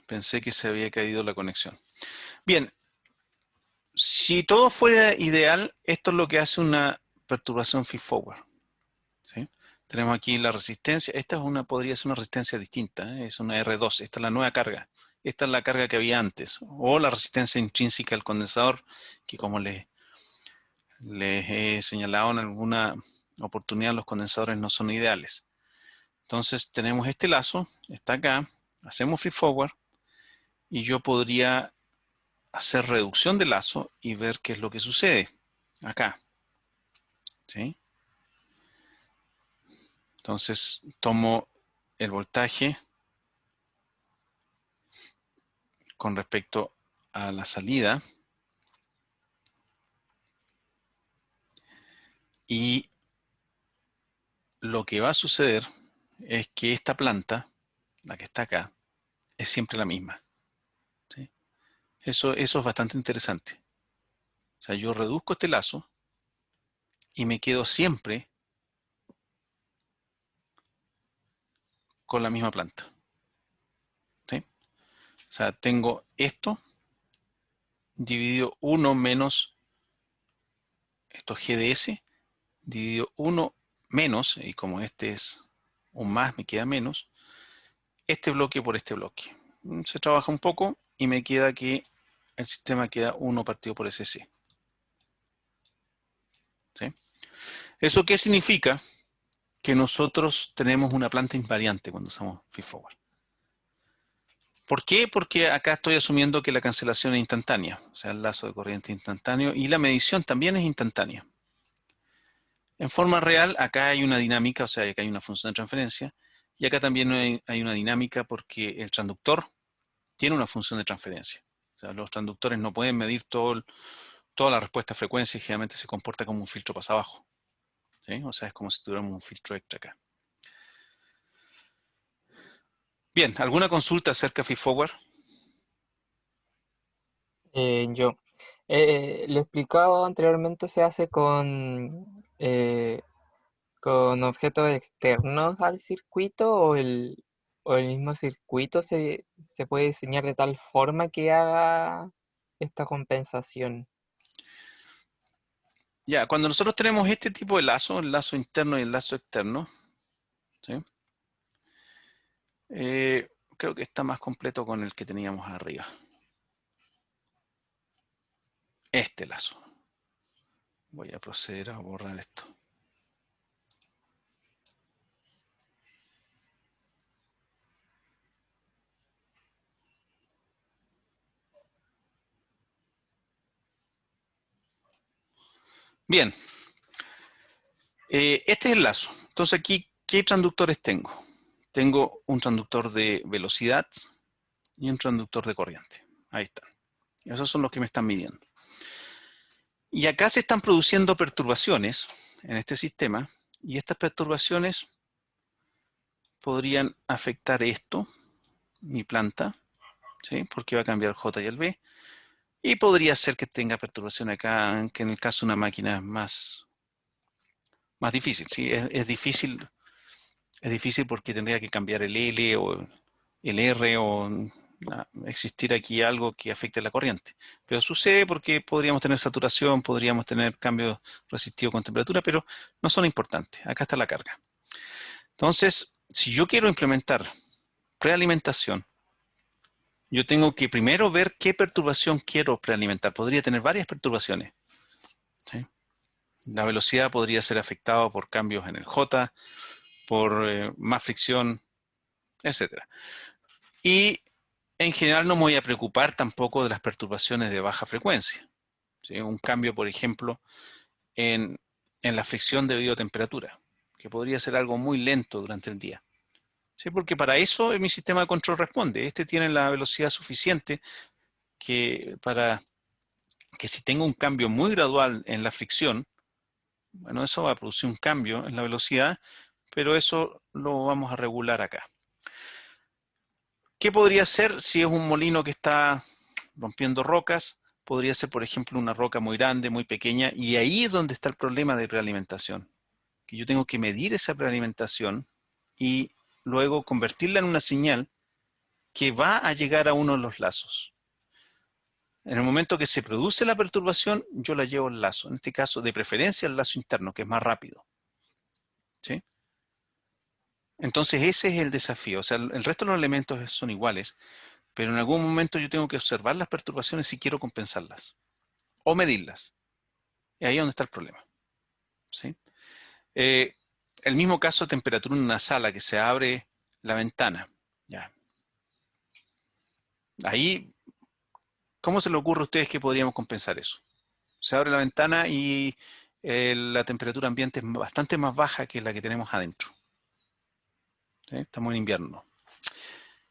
Pensé que se había caído la conexión. Bien, si todo fuera ideal, esto es lo que hace una perturbación feed-forward. ¿Sí? Tenemos aquí la resistencia. Esta podría ser una resistencia distinta, ¿eh? Es una R2. Esta es la nueva carga. Esta es la carga que había antes. O la resistencia intrínseca al condensador, que como les he señalado en alguna oportunidad, los condensadores no son ideales. Entonces tenemos este lazo, está acá, hacemos feed-forward y yo podría hacer reducción de lazo y ver qué es lo que sucede acá. ¿Sí? Entonces tomo el voltaje con respecto a la salida y lo que va a suceder es que esta planta, la que está acá, es siempre la misma. ¿Sí? Eso es bastante interesante. O sea, yo reduzco este lazo y me quedo siempre con la misma planta. ¿Sí? O sea, tengo esto dividido 1 menos esto GDS, dividido 1 menos, y como este es un más, me queda menos, este bloque por este bloque. Se trabaja un poco y me queda que el sistema queda 1 partido por SC. ¿Sí? ¿Eso qué significa? Que nosotros tenemos una planta invariante cuando usamos feed-forward. ¿Por qué? Porque acá estoy asumiendo que la cancelación es instantánea, o sea, el lazo de corriente es instantáneo y la medición también es instantánea. En forma real, acá hay una dinámica, o sea, acá hay una función de transferencia, y acá también hay una dinámica porque el transductor tiene una función de transferencia. O sea, los transductores no pueden medir toda la respuesta a frecuencia y generalmente se comporta como un filtro pasa abajo. ¿Sí? O sea, es como si tuviéramos un filtro extra acá. Bien, ¿alguna consulta acerca de feed-forward?
Yo, lo explicado anteriormente se hace con objetos externos al circuito o el mismo circuito se puede diseñar de tal forma que haga esta compensación.
Ya, cuando nosotros tenemos este tipo de lazo, el lazo interno y el lazo externo, ¿sí? Creo que está más completo con el que teníamos arriba. Este lazo. Voy a proceder a borrar esto. Bien. Este es el lazo. Entonces aquí, ¿qué transductores tengo? Tengo un transductor de velocidad y un transductor de corriente. Ahí están. Esos son los que me están midiendo. Y acá se están produciendo perturbaciones en este sistema y estas perturbaciones podrían afectar esto, mi planta, ¿sí? Porque va a cambiar el J y el B. Y podría ser que tenga perturbación acá, que en el caso de una máquina es más difícil, ¿sí? Es difícil porque tendría que cambiar el L o el R o existir aquí algo que afecte la corriente. Pero sucede porque podríamos tener saturación, podríamos tener cambios resistivos con temperatura, pero no son importantes. Acá está la carga. Entonces, si yo quiero implementar prealimentación, yo tengo que primero ver qué perturbación quiero prealimentar. Podría tener varias perturbaciones. ¿Sí? La velocidad podría ser afectada por cambios en el J, por más fricción, etcétera. Y en general no me voy a preocupar tampoco de las perturbaciones de baja frecuencia. ¿Sí? Un cambio, por ejemplo, en la fricción debido a temperatura, que podría ser algo muy lento durante el día. ¿Sí? Porque para eso mi sistema de control responde. Este tiene la velocidad suficiente para que si tengo un cambio muy gradual en la fricción, bueno, eso va a producir un cambio en la velocidad, pero eso lo vamos a regular acá. ¿Qué podría ser si es un molino que está rompiendo rocas? Podría ser, por ejemplo, una roca muy grande, muy pequeña, y ahí es donde está el problema de prealimentación. Que yo tengo que medir esa prealimentación y luego convertirla en una señal que va a llegar a uno de los lazos. En el momento que se produce la perturbación, yo la llevo al lazo. En este caso, de preferencia, al lazo interno, que es más rápido. ¿Sí? Entonces, ese es el desafío. O sea, el resto de los elementos son iguales, pero en algún momento yo tengo que observar las perturbaciones si quiero compensarlas o medirlas. Y ahí es donde está el problema. ¿Sí? El mismo caso de temperatura en una sala, que se abre la ventana. Ya. Ahí, ¿cómo se le ocurre a ustedes que podríamos compensar eso? Se abre la ventana y la temperatura ambiente es bastante más baja que la que tenemos adentro. ¿Sí? Estamos en invierno.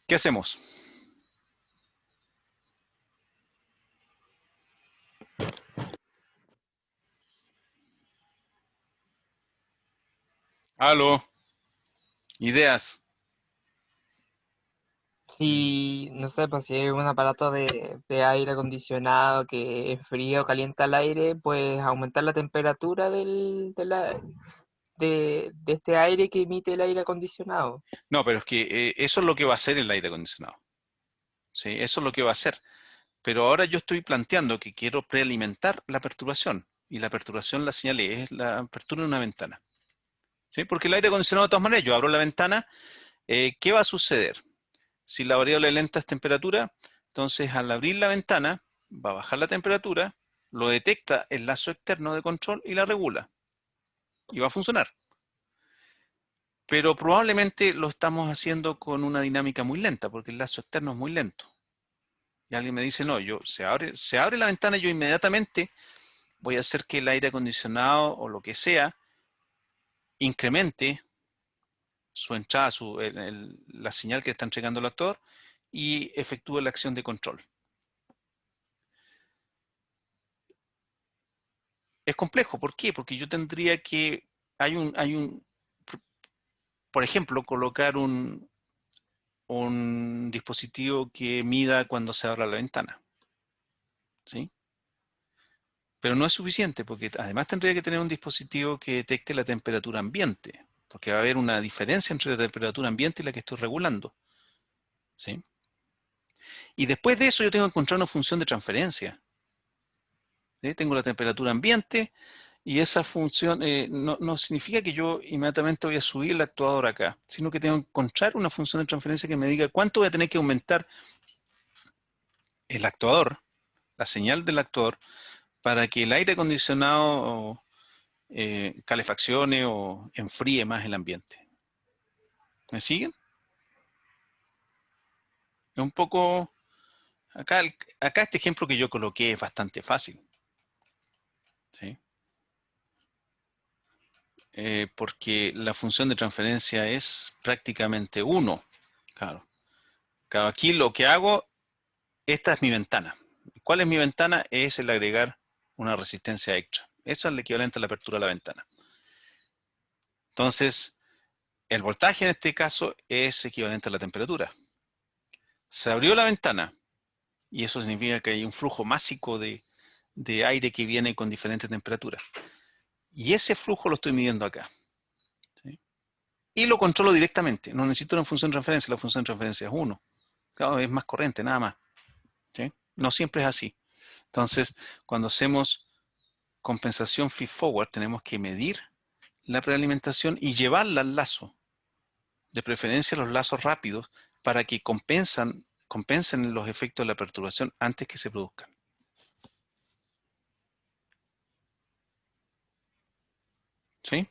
¿Qué hacemos? ¿Aló? ¿Ideas?
Si, no sé, pues si es un aparato de aire acondicionado que enfría o calienta el aire, pues aumentar la temperatura de este aire que emite el aire acondicionado.
No, pero es que eso es lo que va a hacer el aire acondicionado. ¿Sí? Eso es lo que va a hacer. Pero ahora yo estoy planteando que quiero prealimentar la perturbación. Y la perturbación, la señalé, es la apertura de una ventana. ¿Sí? Porque el aire acondicionado, de todas maneras, yo abro la ventana, ¿qué va a suceder? Si la variable lenta es temperatura, entonces al abrir la ventana, va a bajar la temperatura, lo detecta el lazo externo de control y la regula. Y va a funcionar. Pero probablemente lo estamos haciendo con una dinámica muy lenta, porque el lazo externo es muy lento. Y alguien me dice, no, se abre la ventana y yo inmediatamente voy a hacer que el aire acondicionado o lo que sea incremente su entrada, la señal que está entregando el actor y efectúe la acción de control. Es complejo, ¿por qué? Porque yo tendría que, por ejemplo, colocar un dispositivo que mida cuando se abra la ventana. ¿Sí? Pero no es suficiente, porque además tendría que tener un dispositivo que detecte la temperatura ambiente, porque va a haber una diferencia entre la temperatura ambiente y la que estoy regulando. ¿Sí? Y después de eso yo tengo que encontrar una función de transferencia. ¿Sí? Tengo la temperatura ambiente y esa función no significa que yo inmediatamente voy a subir el actuador acá, sino que tengo que encontrar una función de transferencia que me diga cuánto voy a tener que aumentar el actuador, la señal del actuador, para que el aire acondicionado calefaccione o enfríe más el ambiente. ¿Me siguen? Es un poco... Acá este ejemplo que yo coloqué es bastante fácil. ¿Sí? Porque la función de transferencia es prácticamente 1. Claro. Claro, aquí lo que hago, esta es mi ventana. ¿Cuál es mi ventana? Es el agregar una resistencia extra. Eso es el equivalente a la apertura de la ventana. Entonces, el voltaje en este caso es equivalente a la temperatura. Se abrió la ventana y eso significa que hay un flujo másico de aire que viene con diferentes temperaturas. Y ese flujo lo estoy midiendo acá. ¿Sí? Y lo controlo directamente. No necesito una función de transferencia. La función de transferencia es 1. Claro, es más corriente, nada más. ¿Sí? No siempre es así. Entonces, cuando hacemos compensación feed-forward, tenemos que medir la prealimentación y llevarla al lazo. De preferencia los lazos rápidos para que compensen los efectos de la perturbación antes que se produzcan. ¿Sí?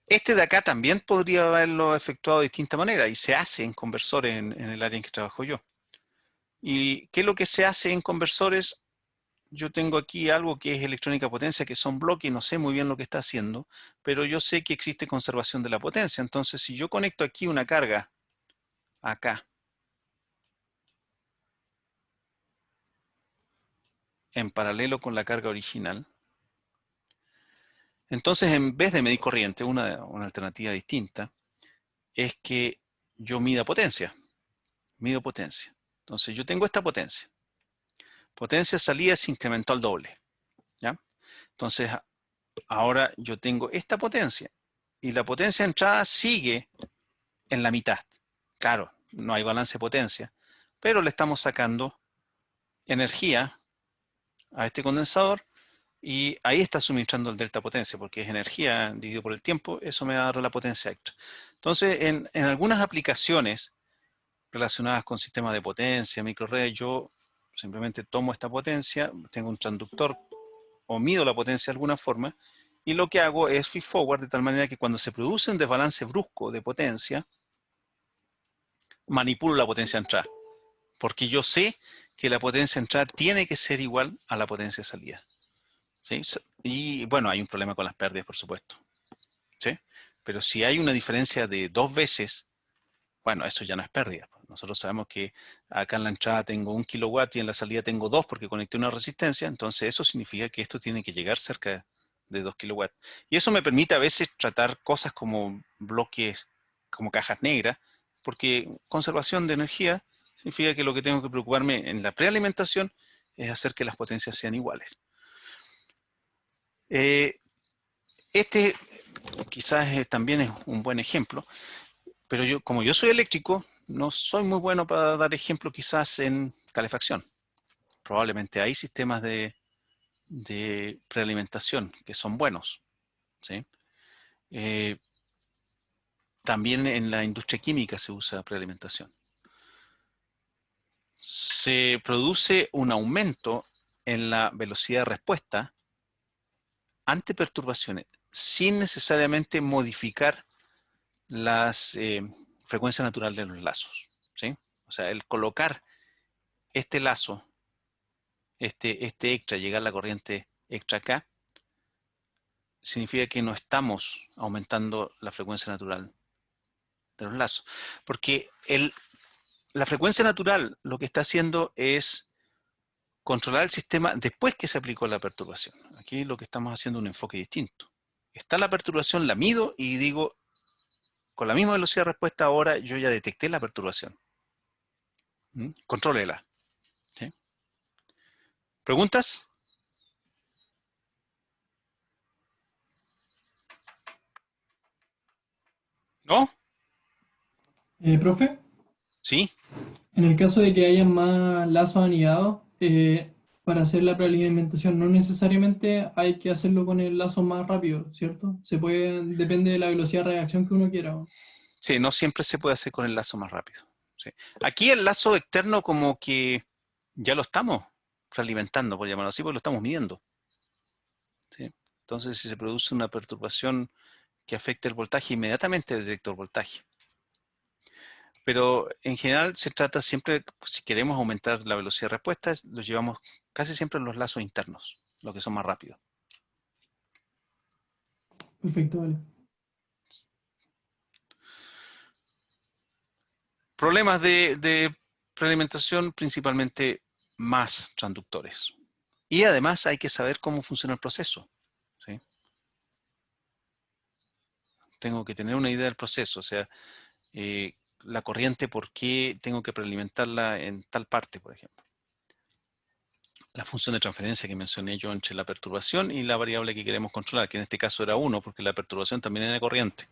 Este de acá también podría haberlo efectuado de distinta manera y se hace en conversores en el área en que trabajo yo. ¿Y qué es lo que se hace en conversores? Yo tengo aquí algo que es electrónica potencia, que son bloques, no sé muy bien lo que está haciendo, pero yo sé que existe conservación de la potencia. Entonces, si yo conecto aquí una carga, acá, en paralelo con la carga original, entonces en vez de medir corriente, una alternativa distinta, es que yo mida potencia. Mido potencia. Entonces yo tengo esta potencia. Potencia salida se incrementó al doble. ¿Ya? Entonces ahora yo tengo esta potencia. Y la potencia de entrada sigue en la mitad. Claro, no hay balance de potencia, pero le estamos sacando energía a este condensador y ahí está suministrando el delta potencia, porque es energía dividido por el tiempo, eso me va a dar la potencia extra. Entonces, en algunas aplicaciones relacionadas con sistemas de potencia, microredes, yo simplemente tomo esta potencia, tengo un transductor o mido la potencia de alguna forma, y lo que hago es feed forward de tal manera que cuando se produce un desbalance brusco de potencia, manipulo la potencia de entrada, porque yo sé que la potencia de entrada tiene que ser igual a la potencia de salida. ¿Sí? Y bueno, hay un problema con las pérdidas, por supuesto. ¿Sí? Pero si hay una diferencia de 2 veces, bueno, eso ya no es pérdida. Nosotros sabemos que acá en la entrada tengo 1 kilowatt y en la salida tengo 2 porque conecté una resistencia, entonces eso significa que esto tiene que llegar cerca de 2 kilowatts. Y eso me permite a veces tratar cosas como bloques, como cajas negras, porque conservación de energía significa que lo que tengo que preocuparme en la prealimentación es hacer que las potencias sean iguales. Este quizás también es un buen ejemplo, pero yo, como yo soy eléctrico, no soy muy bueno para dar ejemplo quizás en calefacción. Probablemente hay sistemas de prealimentación que son buenos, ¿sí? También en la industria química se usa prealimentación. Se produce un aumento en la velocidad de respuesta ante perturbaciones sin necesariamente modificar las frecuencias naturales de los lazos, ¿sí? O sea, el colocar este lazo, este extra, llegar la corriente extra acá, significa que no estamos aumentando la frecuencia natural de los lazos. Porque la frecuencia natural lo que está haciendo es controlar el sistema después que se aplicó la perturbación. Aquí lo que estamos haciendo es un enfoque distinto. Está la perturbación, la mido y digo, con la misma velocidad de respuesta ahora yo ya detecté la perturbación. Contrólela. ¿Sí? ¿Preguntas? ¿No?
Profe,
¿Sí?
en el caso de que haya más lazos anidados, para hacer la prealimentación no necesariamente hay que hacerlo con el lazo más rápido, ¿cierto? Se puede, depende de la velocidad de reacción que uno quiera.
Sí, no siempre se puede hacer con el lazo más rápido. Sí. Aquí el lazo externo como que ya lo estamos realimentando, por llamarlo así, porque lo estamos midiendo. ¿Sí? Entonces, si se produce una perturbación que afecte el voltaje, inmediatamente detecto el voltaje. Pero en general se trata siempre, si queremos aumentar la velocidad de respuesta, lo llevamos casi siempre en los lazos internos, los que son más rápidos.
Perfecto, vale.
Problemas de prealimentación, principalmente más transductores. Y además hay que saber cómo funciona el proceso. ¿Sí? Tengo que tener una idea del proceso, o sea, la corriente, por qué tengo que prealimentarla en tal parte, por ejemplo. La función de transferencia que mencioné yo entre la perturbación y la variable que queremos controlar, que en este caso era 1, porque la perturbación también era corriente.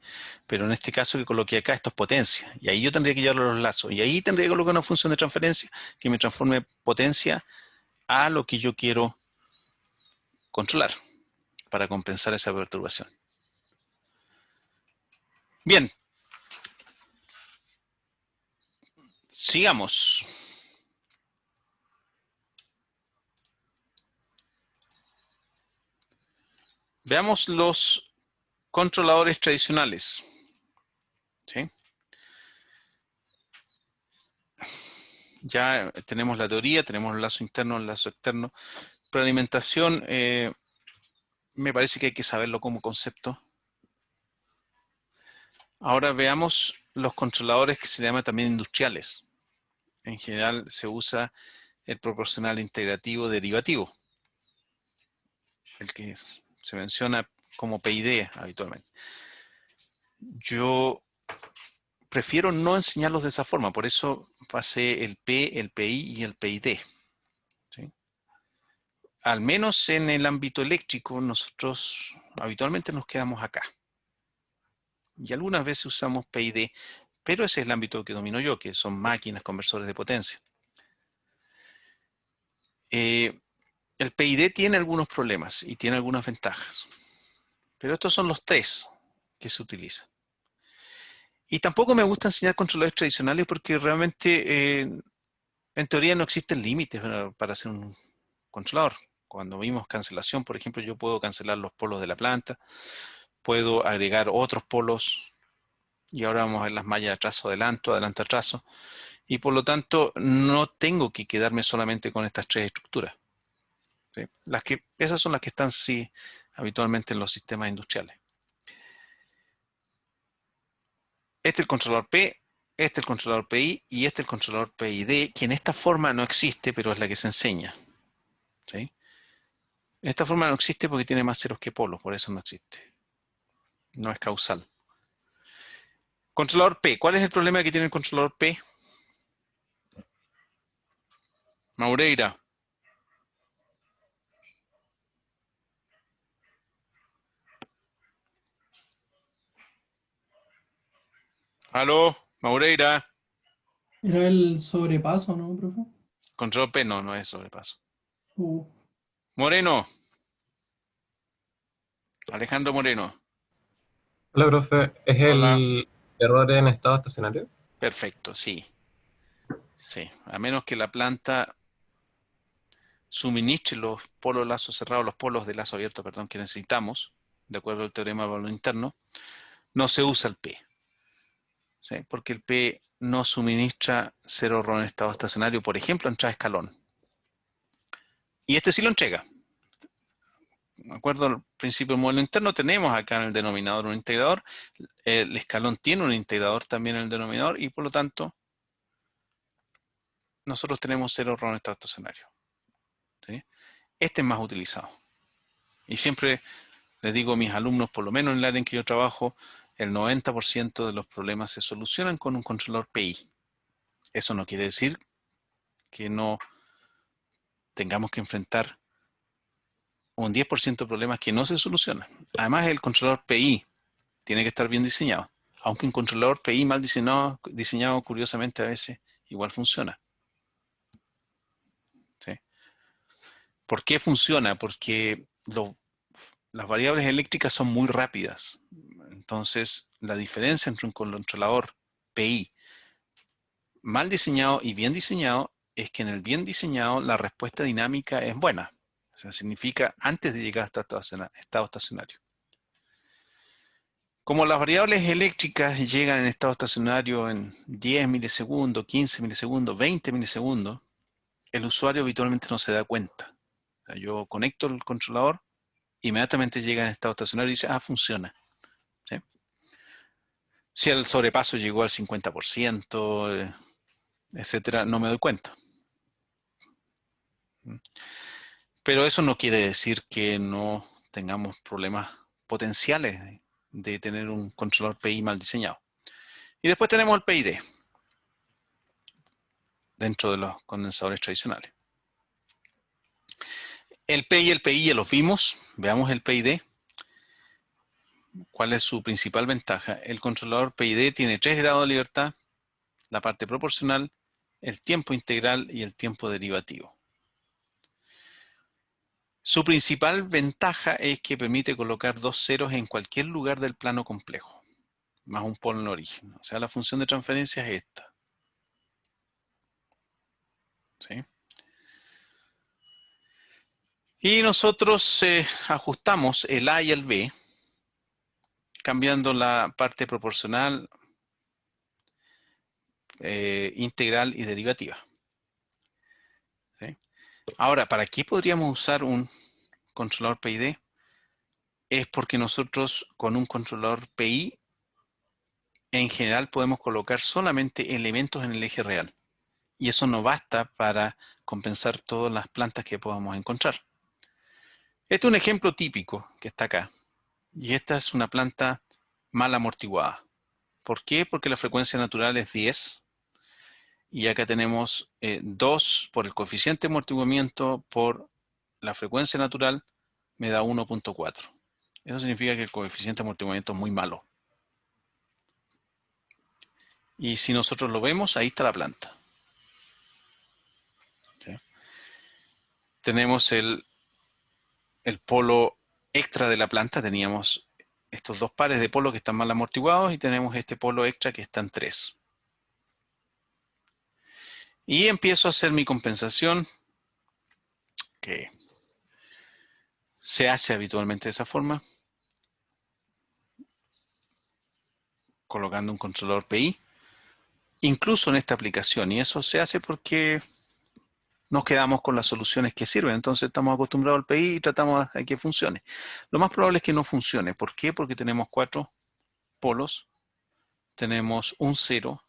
Pero en este caso que coloqué acá, esto es potencia. Y ahí yo tendría que llevarlo a los lazos. Y ahí tendría que colocar una función de transferencia que me transforme potencia a lo que yo quiero controlar para compensar esa perturbación. Bien. Sigamos. Veamos los controladores tradicionales. ¿Sí? Ya tenemos la teoría, tenemos el lazo interno, el lazo externo. Prealimentación, me parece que hay que saberlo como concepto. Ahora veamos los controladores que se llaman también industriales. En general se usa el proporcional integrativo derivativo, el que se menciona como PID habitualmente. Yo prefiero no enseñarlos de esa forma, por eso pasé el P, el PI y el PID. ¿Sí? Al menos en el ámbito eléctrico, nosotros habitualmente nos quedamos acá. Y algunas veces usamos PID, Pero ese es el ámbito que domino yo, que son máquinas, conversores de potencia. El PID tiene algunos problemas y tiene algunas ventajas. Pero estos son los tres que se utilizan. Y tampoco me gusta enseñar controladores tradicionales porque realmente, en teoría, no existen límites para hacer un controlador. Cuando vimos cancelación, por ejemplo, yo puedo cancelar los polos de la planta, puedo agregar otros polos, y ahora vamos a ver las mallas de atraso adelanto, adelanto atraso, y por lo tanto no tengo que quedarme solamente con estas tres estructuras. ¿Sí? Esas son las que están sí, habitualmente en los sistemas industriales. Este es el controlador P, este es el controlador PI y este es el controlador PID, que en esta forma no existe, pero es la que se enseña. ¿Sí? En esta forma no existe porque tiene más ceros que polos, por eso no existe. No es causal. Controlador P. ¿Cuál es el problema que tiene el controlador P? Maureira. Aló, Maureira.
Era el sobrepaso, ¿no, profe?
Control P no es sobrepaso.
Uh,
Moreno. Alejandro Moreno.
Hola, profe. ¿Es
Hola.
el error en estado estacionario?
Perfecto, sí. Sí, a menos que la planta suministre los polos de lazo cerrado, los polos de lazo abierto, perdón, que necesitamos, de acuerdo al teorema de valor interno, no se usa el P. ¿Sí? Porque el P no suministra cero error en estado estacionario, por ejemplo, en escalón. Y este sí lo entrega. De acuerdo al principio del modelo interno, tenemos acá en el denominador un integrador. El escalón tiene un integrador también en el denominador y por lo tanto nosotros tenemos cero error en estado estacionario. ¿Sí? Este es más utilizado. Y siempre les digo a mis alumnos, por lo menos en el área en que yo trabajo, el 90% de los problemas se solucionan con un controlador PI. Eso no quiere decir que no tengamos que enfrentar un 10% de problemas que no se solucionan. Además, el controlador PI tiene que estar bien diseñado. Aunque un controlador PI mal diseñado curiosamente a veces igual funciona. ¿Sí? ¿Por qué funciona? Porque las variables eléctricas son muy rápidas. Entonces, la diferencia entre un controlador PI mal diseñado y bien diseñado es que en el bien diseñado la respuesta dinámica es buena. O sea, significa antes de llegar a estado estacionario. Como las variables eléctricas llegan en estado estacionario en 10 milisegundos, 15 milisegundos, 20 milisegundos, el usuario habitualmente no se da cuenta. O sea, yo conecto el controlador, inmediatamente llega en estado estacionario y dice, funciona. ¿Sí? Si el sobrepaso llegó al 50%, etcétera, no me doy cuenta. Pero eso no quiere decir que no tengamos problemas potenciales de tener un controlador PI mal diseñado. Y después tenemos el PID dentro de los condensadores tradicionales. El P y el PI ya los vimos. Veamos el PID. ¿Cuál es su principal ventaja? El controlador PID tiene 3 grados de libertad, la parte proporcional, el tiempo integral y el tiempo derivativo. Su principal ventaja es que permite colocar dos ceros en cualquier lugar del plano complejo, más un polo en el origen. O sea, la función de transferencia es esta. ¿Sí? Y nosotros ajustamos el A y el B, cambiando la parte proporcional, integral y derivativa. ¿Sí? Ahora, ¿para qué podríamos usar un controlador PID? Es porque nosotros con un controlador PI en general podemos colocar solamente elementos en el eje real. Y eso no basta para compensar todas las plantas que podamos encontrar. Este es un ejemplo típico que está acá. Y esta es una planta mal amortiguada. ¿Por qué? Porque la frecuencia natural es 10. Y acá tenemos 2 por el coeficiente de amortiguamiento por la frecuencia natural me da 1.4. Eso significa que el coeficiente de amortiguamiento es muy malo. Y si nosotros lo vemos, ahí está la planta. ¿Sí? Tenemos el polo extra de la planta, teníamos estos dos pares de polos que están mal amortiguados y tenemos este polo extra que está en 3. Y empiezo a hacer mi compensación, que se hace habitualmente de esa forma, colocando un controlador PI, incluso en esta aplicación, y eso se hace porque nos quedamos con las soluciones que sirven, entonces estamos acostumbrados al PI y tratamos de que funcione. Lo más probable es que no funcione. ¿Por qué? Porque tenemos 4 polos, tenemos un 0,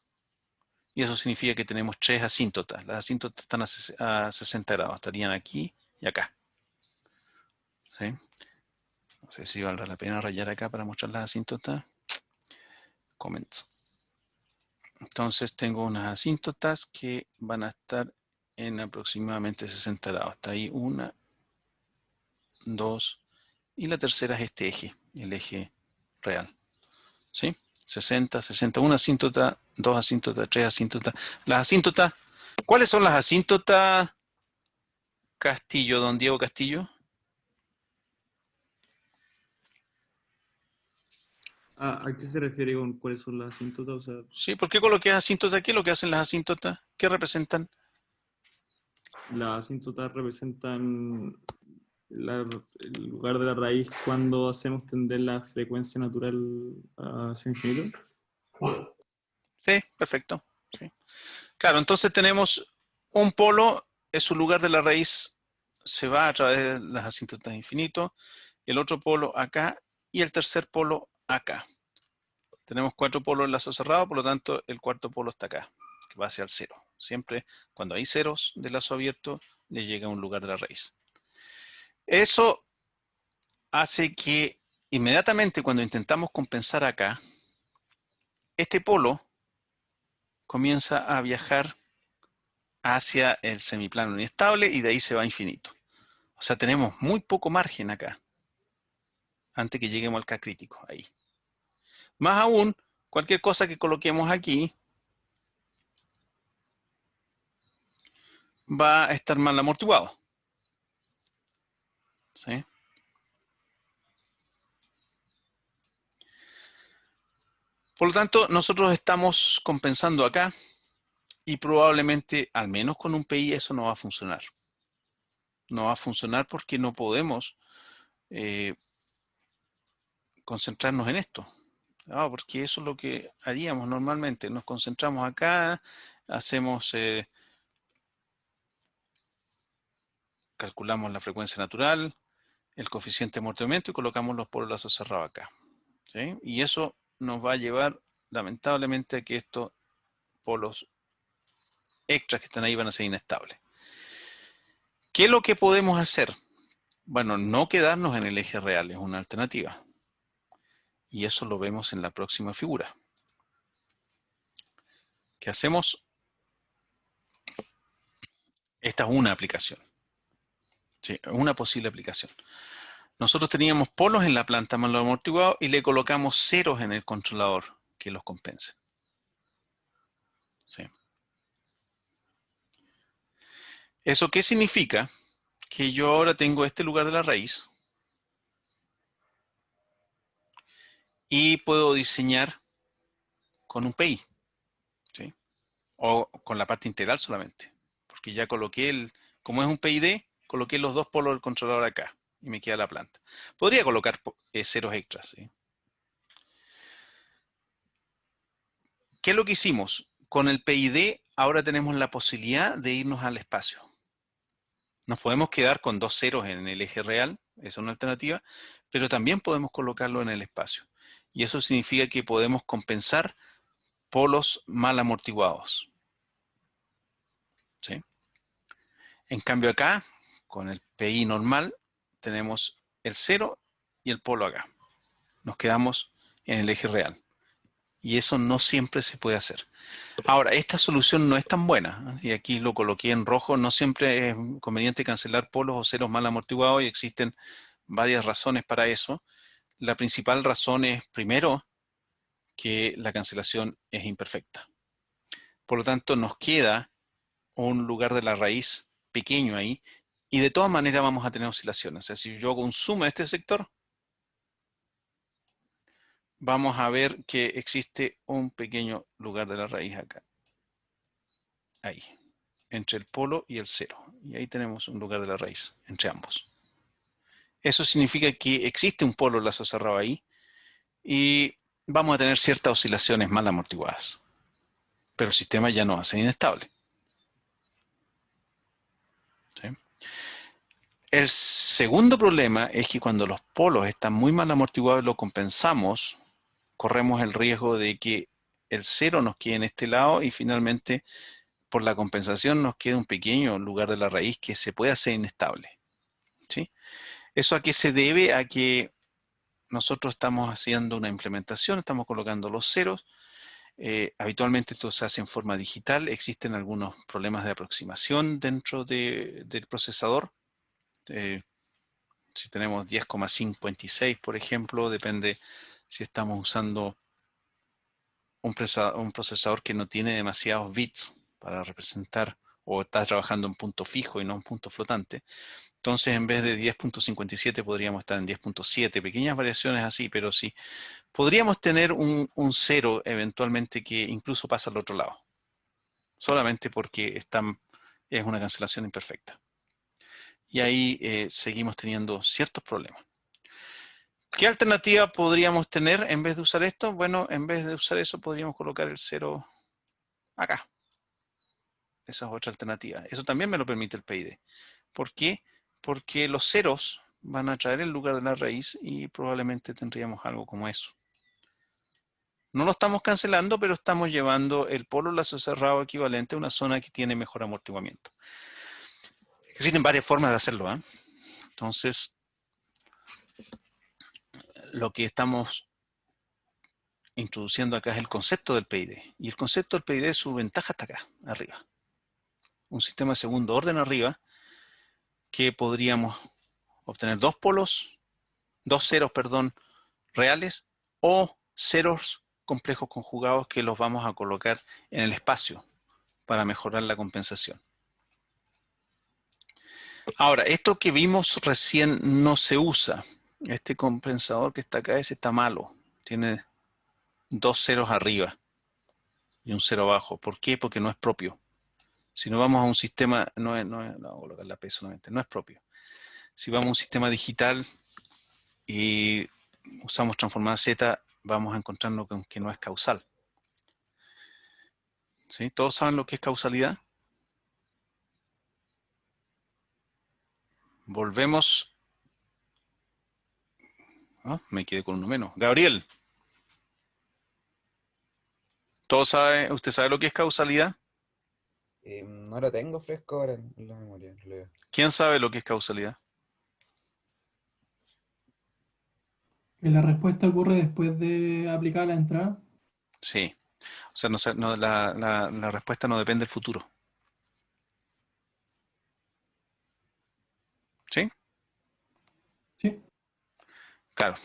y eso significa que tenemos 3 asíntotas. Las asíntotas están a 60 grados, estarían aquí y acá. ¿Sí? No sé si valdrá la pena rayar acá para mostrar las asíntotas. Comments. Entonces tengo unas asíntotas que van a estar en aproximadamente 60 grados. Está ahí 1, 2, y la tercera es este eje, el eje real. ¿Sí? 60, 60, una asíntota, 2 asíntotas, 3 asíntotas. Las asíntotas, ¿cuáles son las asíntotas, Castillo, don Diego Castillo?
¿A qué se refiere con cuáles son las asíntotas? O sea,
Sí, ¿por qué coloqué asíntotas aquí? Lo que hacen las asíntotas, ¿qué representan?
las asíntotas representan el lugar de la raíz cuando hacemos tender la frecuencia natural hacia infinito.
Sí, perfecto. Sí. Claro, entonces tenemos un polo, es su lugar de la raíz, se va a través de las asíntotas infinito, el otro polo acá y el tercer polo acá. Tenemos 4 polos en lazo cerrado, por lo tanto el cuarto polo está acá, que va hacia el 0. Siempre cuando hay ceros de lazo abierto, le llega a un lugar de la raíz. Eso hace que inmediatamente cuando intentamos compensar acá, este polo comienza a viajar hacia el semiplano inestable y de ahí se va a infinito. O sea, tenemos muy poco margen acá, antes que lleguemos al K crítico, ahí. Más aún, cualquier cosa que coloquemos aquí va a estar mal amortiguado. ¿Sí? Por lo tanto, nosotros estamos compensando acá y probablemente, al menos con un PI, eso no va a funcionar. No va a funcionar porque no podemos concentrarnos en esto. Porque eso es lo que haríamos normalmente. Nos concentramos acá, hacemos, calculamos la frecuencia natural, el coeficiente de amortiguamiento y colocamos los polos lazos cerrados acá. ¿Sí? Y eso nos va a llevar, lamentablemente, a que estos polos extras que están ahí van a ser inestables. ¿Qué es lo que podemos hacer? Bueno, no quedarnos en el eje real es una alternativa. Y eso lo vemos en la próxima figura. ¿Qué hacemos? Esta es una aplicación. ¿Sí? Una posible aplicación. Nosotros teníamos polos en la planta mal amortiguados y le colocamos ceros en el controlador que los compense. ¿Sí? ¿Eso qué significa? Que yo ahora tengo este lugar de la raíz y puedo diseñar con un PI, ¿sí? O con la parte integral solamente, porque ya coloqué como es un PID, coloqué los dos polos del controlador acá y me queda la planta. Podría colocar ceros extras, ¿sí? ¿Qué es lo que hicimos? Con el PID ahora tenemos la posibilidad de irnos al espacio. Nos podemos quedar con 2 ceros en el eje real, esa es una alternativa, pero también podemos colocarlo en el espacio. Y eso significa que podemos compensar polos mal amortiguados. ¿Sí? En cambio acá, con el PI normal, tenemos el 0 y el polo acá. Nos quedamos en el eje real. Y eso no siempre se puede hacer. Ahora, esta solución no es tan buena, y aquí lo coloqué en rojo, no siempre es conveniente cancelar polos o ceros mal amortiguados y existen varias razones para eso. La principal razón es, primero, que la cancelación es imperfecta. Por lo tanto, nos queda un lugar de la raíz pequeño ahí, y de todas maneras vamos a tener oscilaciones. O sea, si yo hago un zoom a este sector, vamos a ver que existe un pequeño lugar de la raíz acá. Ahí, entre el polo y el 0. Y ahí tenemos un lugar de la raíz, entre ambos. Eso significa que existe un polo lazo cerrado ahí, y vamos a tener ciertas oscilaciones mal amortiguadas. Pero el sistema ya no va a ser inestable. ¿Sí? El segundo problema es que cuando los polos están muy mal amortiguados y lo compensamos, corremos el riesgo de que el 0 nos quede en este lado y finalmente por la compensación nos queda un pequeño lugar de la raíz que se puede hacer inestable. ¿Sí? ¿Eso a qué se debe? A que nosotros estamos haciendo una implementación, estamos colocando los ceros. Habitualmente esto se hace en forma digital. Existen algunos problemas de aproximación dentro del procesador. Si tenemos 10,56, por ejemplo, depende si estamos usando un procesador que no tiene demasiados bits para representar, o está trabajando en punto fijo y no en punto flotante. Entonces, en vez de 10.57 podríamos estar en 10.7, pequeñas variaciones así, pero sí. Podríamos tener un 0 eventualmente que incluso pasa al otro lado, solamente porque es una cancelación imperfecta. Y ahí seguimos teniendo ciertos problemas. ¿Qué alternativa podríamos tener en vez de usar esto? Bueno, en vez de usar eso podríamos colocar el 0 acá. Esa es otra alternativa. Eso también me lo permite el PID. ¿Por qué? Porque los ceros van a traer el lugar de la raíz y probablemente tendríamos algo como eso. No lo estamos cancelando, pero estamos llevando el polo lazo cerrado equivalente a una zona que tiene mejor amortiguamiento. Existen varias formas de hacerlo, ¿eh? Entonces, lo que estamos introduciendo acá es el concepto del PID. Y el concepto del PID, su ventaja está acá, arriba. Un sistema de segundo orden arriba, que podríamos obtener dos ceros, reales, o ceros complejos conjugados que los vamos a colocar en el espacio para mejorar la compensación. Ahora, esto que vimos recién no se usa. Este compensador que está acá, ese está malo. Tiene dos ceros arriba y un cero abajo. ¿Por qué? Porque no es propio. Si no vamos a un sistema, no, voy a colocar la P solamente, no es propio. Si vamos a un sistema digital y usamos transformada Z, vamos a encontrarnos con que no es causal. ¿Sí? ¿Todos saben lo que es causalidad? Volvemos. ¿No? Me quedé con uno menos. Gabriel. ¿Usted sabe lo que es causalidad?
No lo tengo fresco ahora en la memoria, en realidad.
¿Quién sabe lo que es causalidad?
Que la respuesta ocurre después de aplicar la entrada.
Sí. O sea, la respuesta no depende del futuro. ¿Sí?
Sí.
Claro.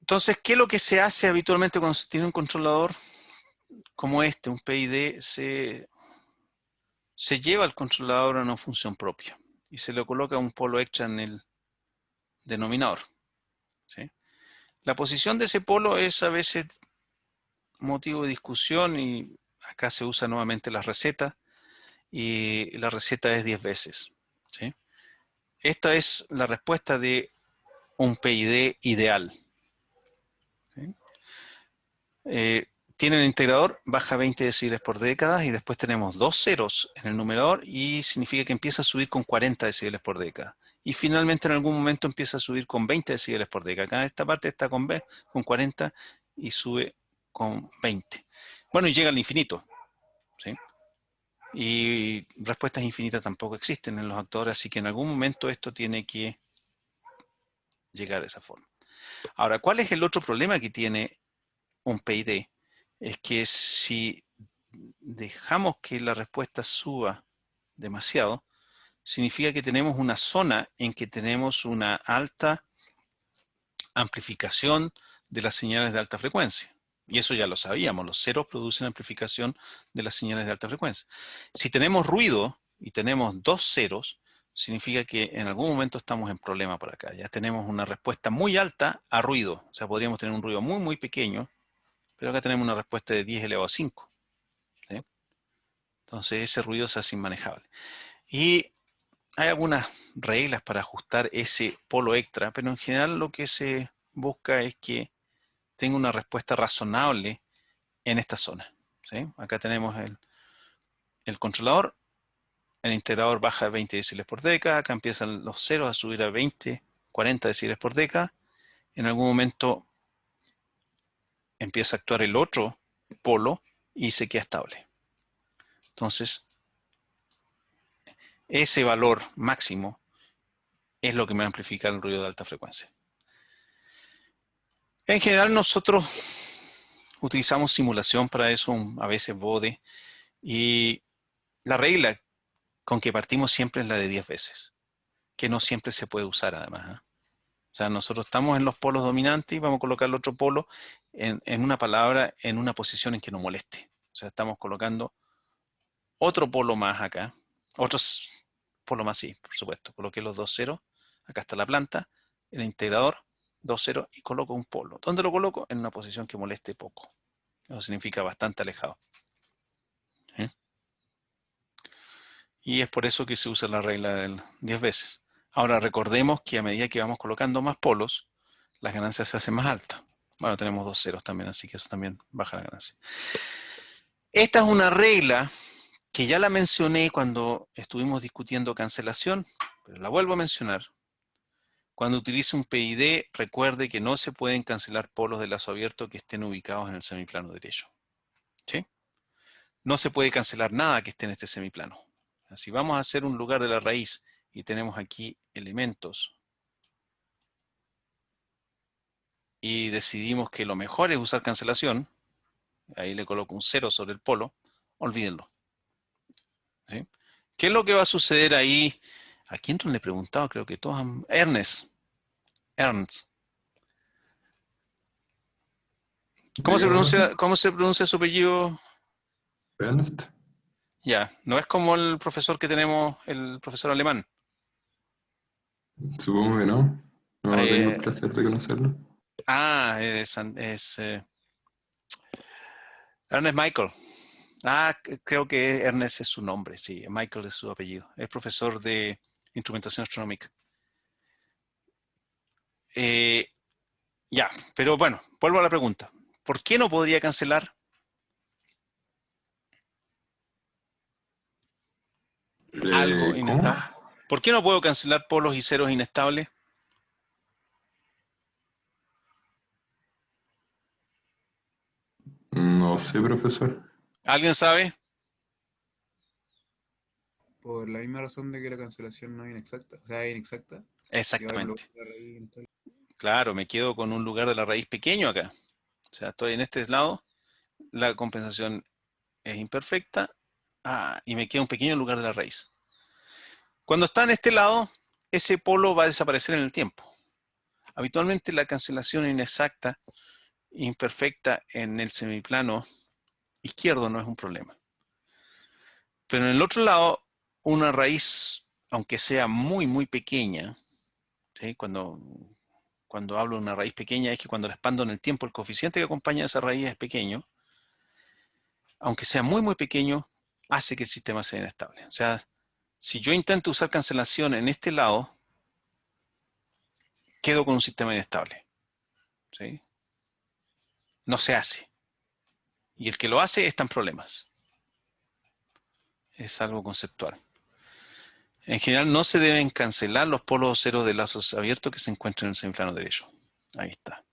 Entonces, ¿qué es lo que se hace habitualmente cuando se tiene un controlador como este, un PID? Se lleva al controlador a una función propia y se le coloca un polo extra en el denominador. ¿Sí? La posición de ese polo es a veces motivo de discusión y acá se usa nuevamente la receta y la receta es 10 veces. ¿Sí? Esta es la respuesta de un PID ideal. ¿Sí? Tiene el integrador, baja 20 decibeles por década y después tenemos dos ceros en el numerador y significa que empieza a subir con 40 decibeles por década. Y finalmente en algún momento empieza a subir con 20 decibeles por década. Acá esta parte está con 40 y sube con 20. Bueno, y llega al infinito. ¿Sí? Y respuestas infinitas tampoco existen en los actuadores, así que en algún momento esto tiene que llegar a esa forma. Ahora, ¿cuál es el otro problema que tiene un PID? Es que si dejamos que la respuesta suba demasiado, significa que tenemos una zona en que tenemos una alta amplificación de las señales de alta frecuencia. Y eso ya lo sabíamos, los ceros producen amplificación de las señales de alta frecuencia. Si tenemos ruido y tenemos dos ceros, significa que en algún momento estamos en problema por acá. Ya tenemos una respuesta muy alta a ruido. O sea, podríamos tener un ruido muy, muy pequeño, pero acá tenemos una respuesta de 10 elevado a 5. ¿Sí? Entonces ese ruido se hace inmanejable. Y hay algunas reglas para ajustar ese polo extra, pero en general lo que se busca es que tenga una respuesta razonable en esta zona. ¿Sí? Acá tenemos el controlador, el integrador baja a 20 decibeles por década, acá empiezan los ceros a subir a 20, 40 decibeles por década. En algún momento empieza a actuar el otro polo y se queda estable. Entonces, ese valor máximo es lo que me va a amplificar el ruido de alta frecuencia. En general nosotros utilizamos simulación para eso, a veces bode, y la regla con que partimos siempre es la de 10 veces, que no siempre se puede usar además. O sea, nosotros estamos en los polos dominantes y vamos a colocar el otro polo en una palabra, en una posición en que no moleste. O sea, estamos colocando otro polo más acá, otros polo más, sí, por supuesto. Coloqué los dos ceros, acá está la planta, el integrador, dos ceros y coloco un polo. ¿Dónde lo coloco? En una posición que moleste poco. Eso significa bastante alejado. ¿Sí? Y es por eso que se usa la regla del 10 veces. Ahora recordemos que a medida que vamos colocando más polos, las ganancias se hacen más altas. Bueno, tenemos dos ceros también, así que eso también baja la ganancia. Esta es una regla que ya la mencioné cuando estuvimos discutiendo cancelación, pero la vuelvo a mencionar. Cuando utilice un PID, recuerde que no se pueden cancelar polos de lazo abierto que estén ubicados en el semiplano derecho. ¿Sí? No se puede cancelar nada que esté en este semiplano. Si vamos a hacer un lugar de la raíz y tenemos aquí elementos y decidimos que lo mejor es usar cancelación, ahí le coloco un 0 sobre el polo, olvídenlo. ¿Sí? ¿Qué es lo que va a suceder ahí? ¿A quién le he preguntado? Creo que todos han... Ernest. ¿Cómo se pronuncia su apellido?
Ernst.
Ya, no es como el profesor que tenemos, el profesor alemán.
Supongo que no. No tengo el
Eh,
placer de conocerlo.
es Ernest Michael. Creo que Ernest es su nombre, sí, Michael es su apellido. Es profesor de instrumentación astronómica. Ya, pero bueno, vuelvo a la pregunta. ¿Por qué no podría cancelar algo
¿Cómo?
inestable? ¿Por qué no puedo cancelar polos y ceros inestables?
No sé, profesor.
¿Alguien sabe?
Por la misma razón de que la cancelación no es inexacta. O sea, es inexacta. Que va a
Exactamente.
colocar la raíz en tal-
Claro, me quedo con un lugar de la raíz pequeño acá. O sea, estoy en este lado, la compensación es imperfecta, y me queda un pequeño lugar de la raíz. Cuando está en este lado, ese polo va a desaparecer en el tiempo. Habitualmente la cancelación inexacta, imperfecta en el semiplano izquierdo no es un problema. Pero en el otro lado, una raíz, aunque sea muy, muy pequeña, ¿sí? Cuando hablo de una raíz pequeña es que cuando la expando en el tiempo, el coeficiente que acompaña a esa raíz es pequeño, aunque sea muy, muy pequeño, hace que el sistema sea inestable. O sea, si yo intento usar cancelación en este lado, quedo con un sistema inestable. ¿Sí? No se hace. Y el que lo hace está en problemas. Es algo conceptual. En general no se deben cancelar los polos ceros de lazos abiertos que se encuentran en el semiplano derecho. Ahí está.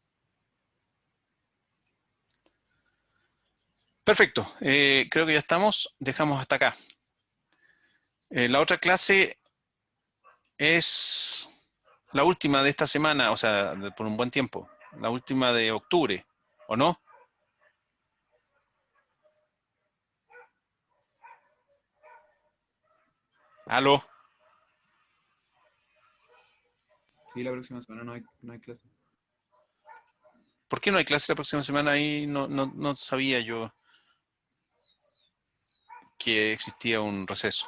Perfecto. Creo que ya estamos. Dejamos hasta acá. La otra clase es la última de esta semana, o sea, por un buen tiempo. La última de octubre, ¿o no? ¿Aló?
Sí, la próxima semana no hay clase.
¿Por qué no hay clase la próxima semana? Ahí no sabía yo que existía un receso.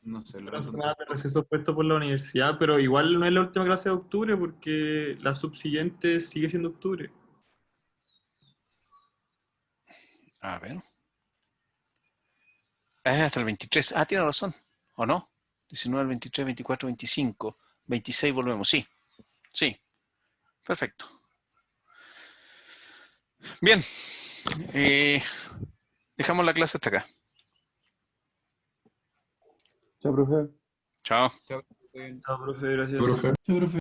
No sé, la
Una
razón.
semana de receso puesto por la universidad, pero igual no es la última clase de octubre porque la subsiguiente sigue siendo octubre.
A ver. Es hasta el 23. Ah, tiene razón. ¿O no? 19, 23, 24, 25. 26 volvemos. Sí. Sí. Perfecto. Bien. Dejamos la clase hasta acá.
Chao, profe.
Chao.
Chao, que estén bien.
Chao, profe, gracias.
Profe.
Chao, profe.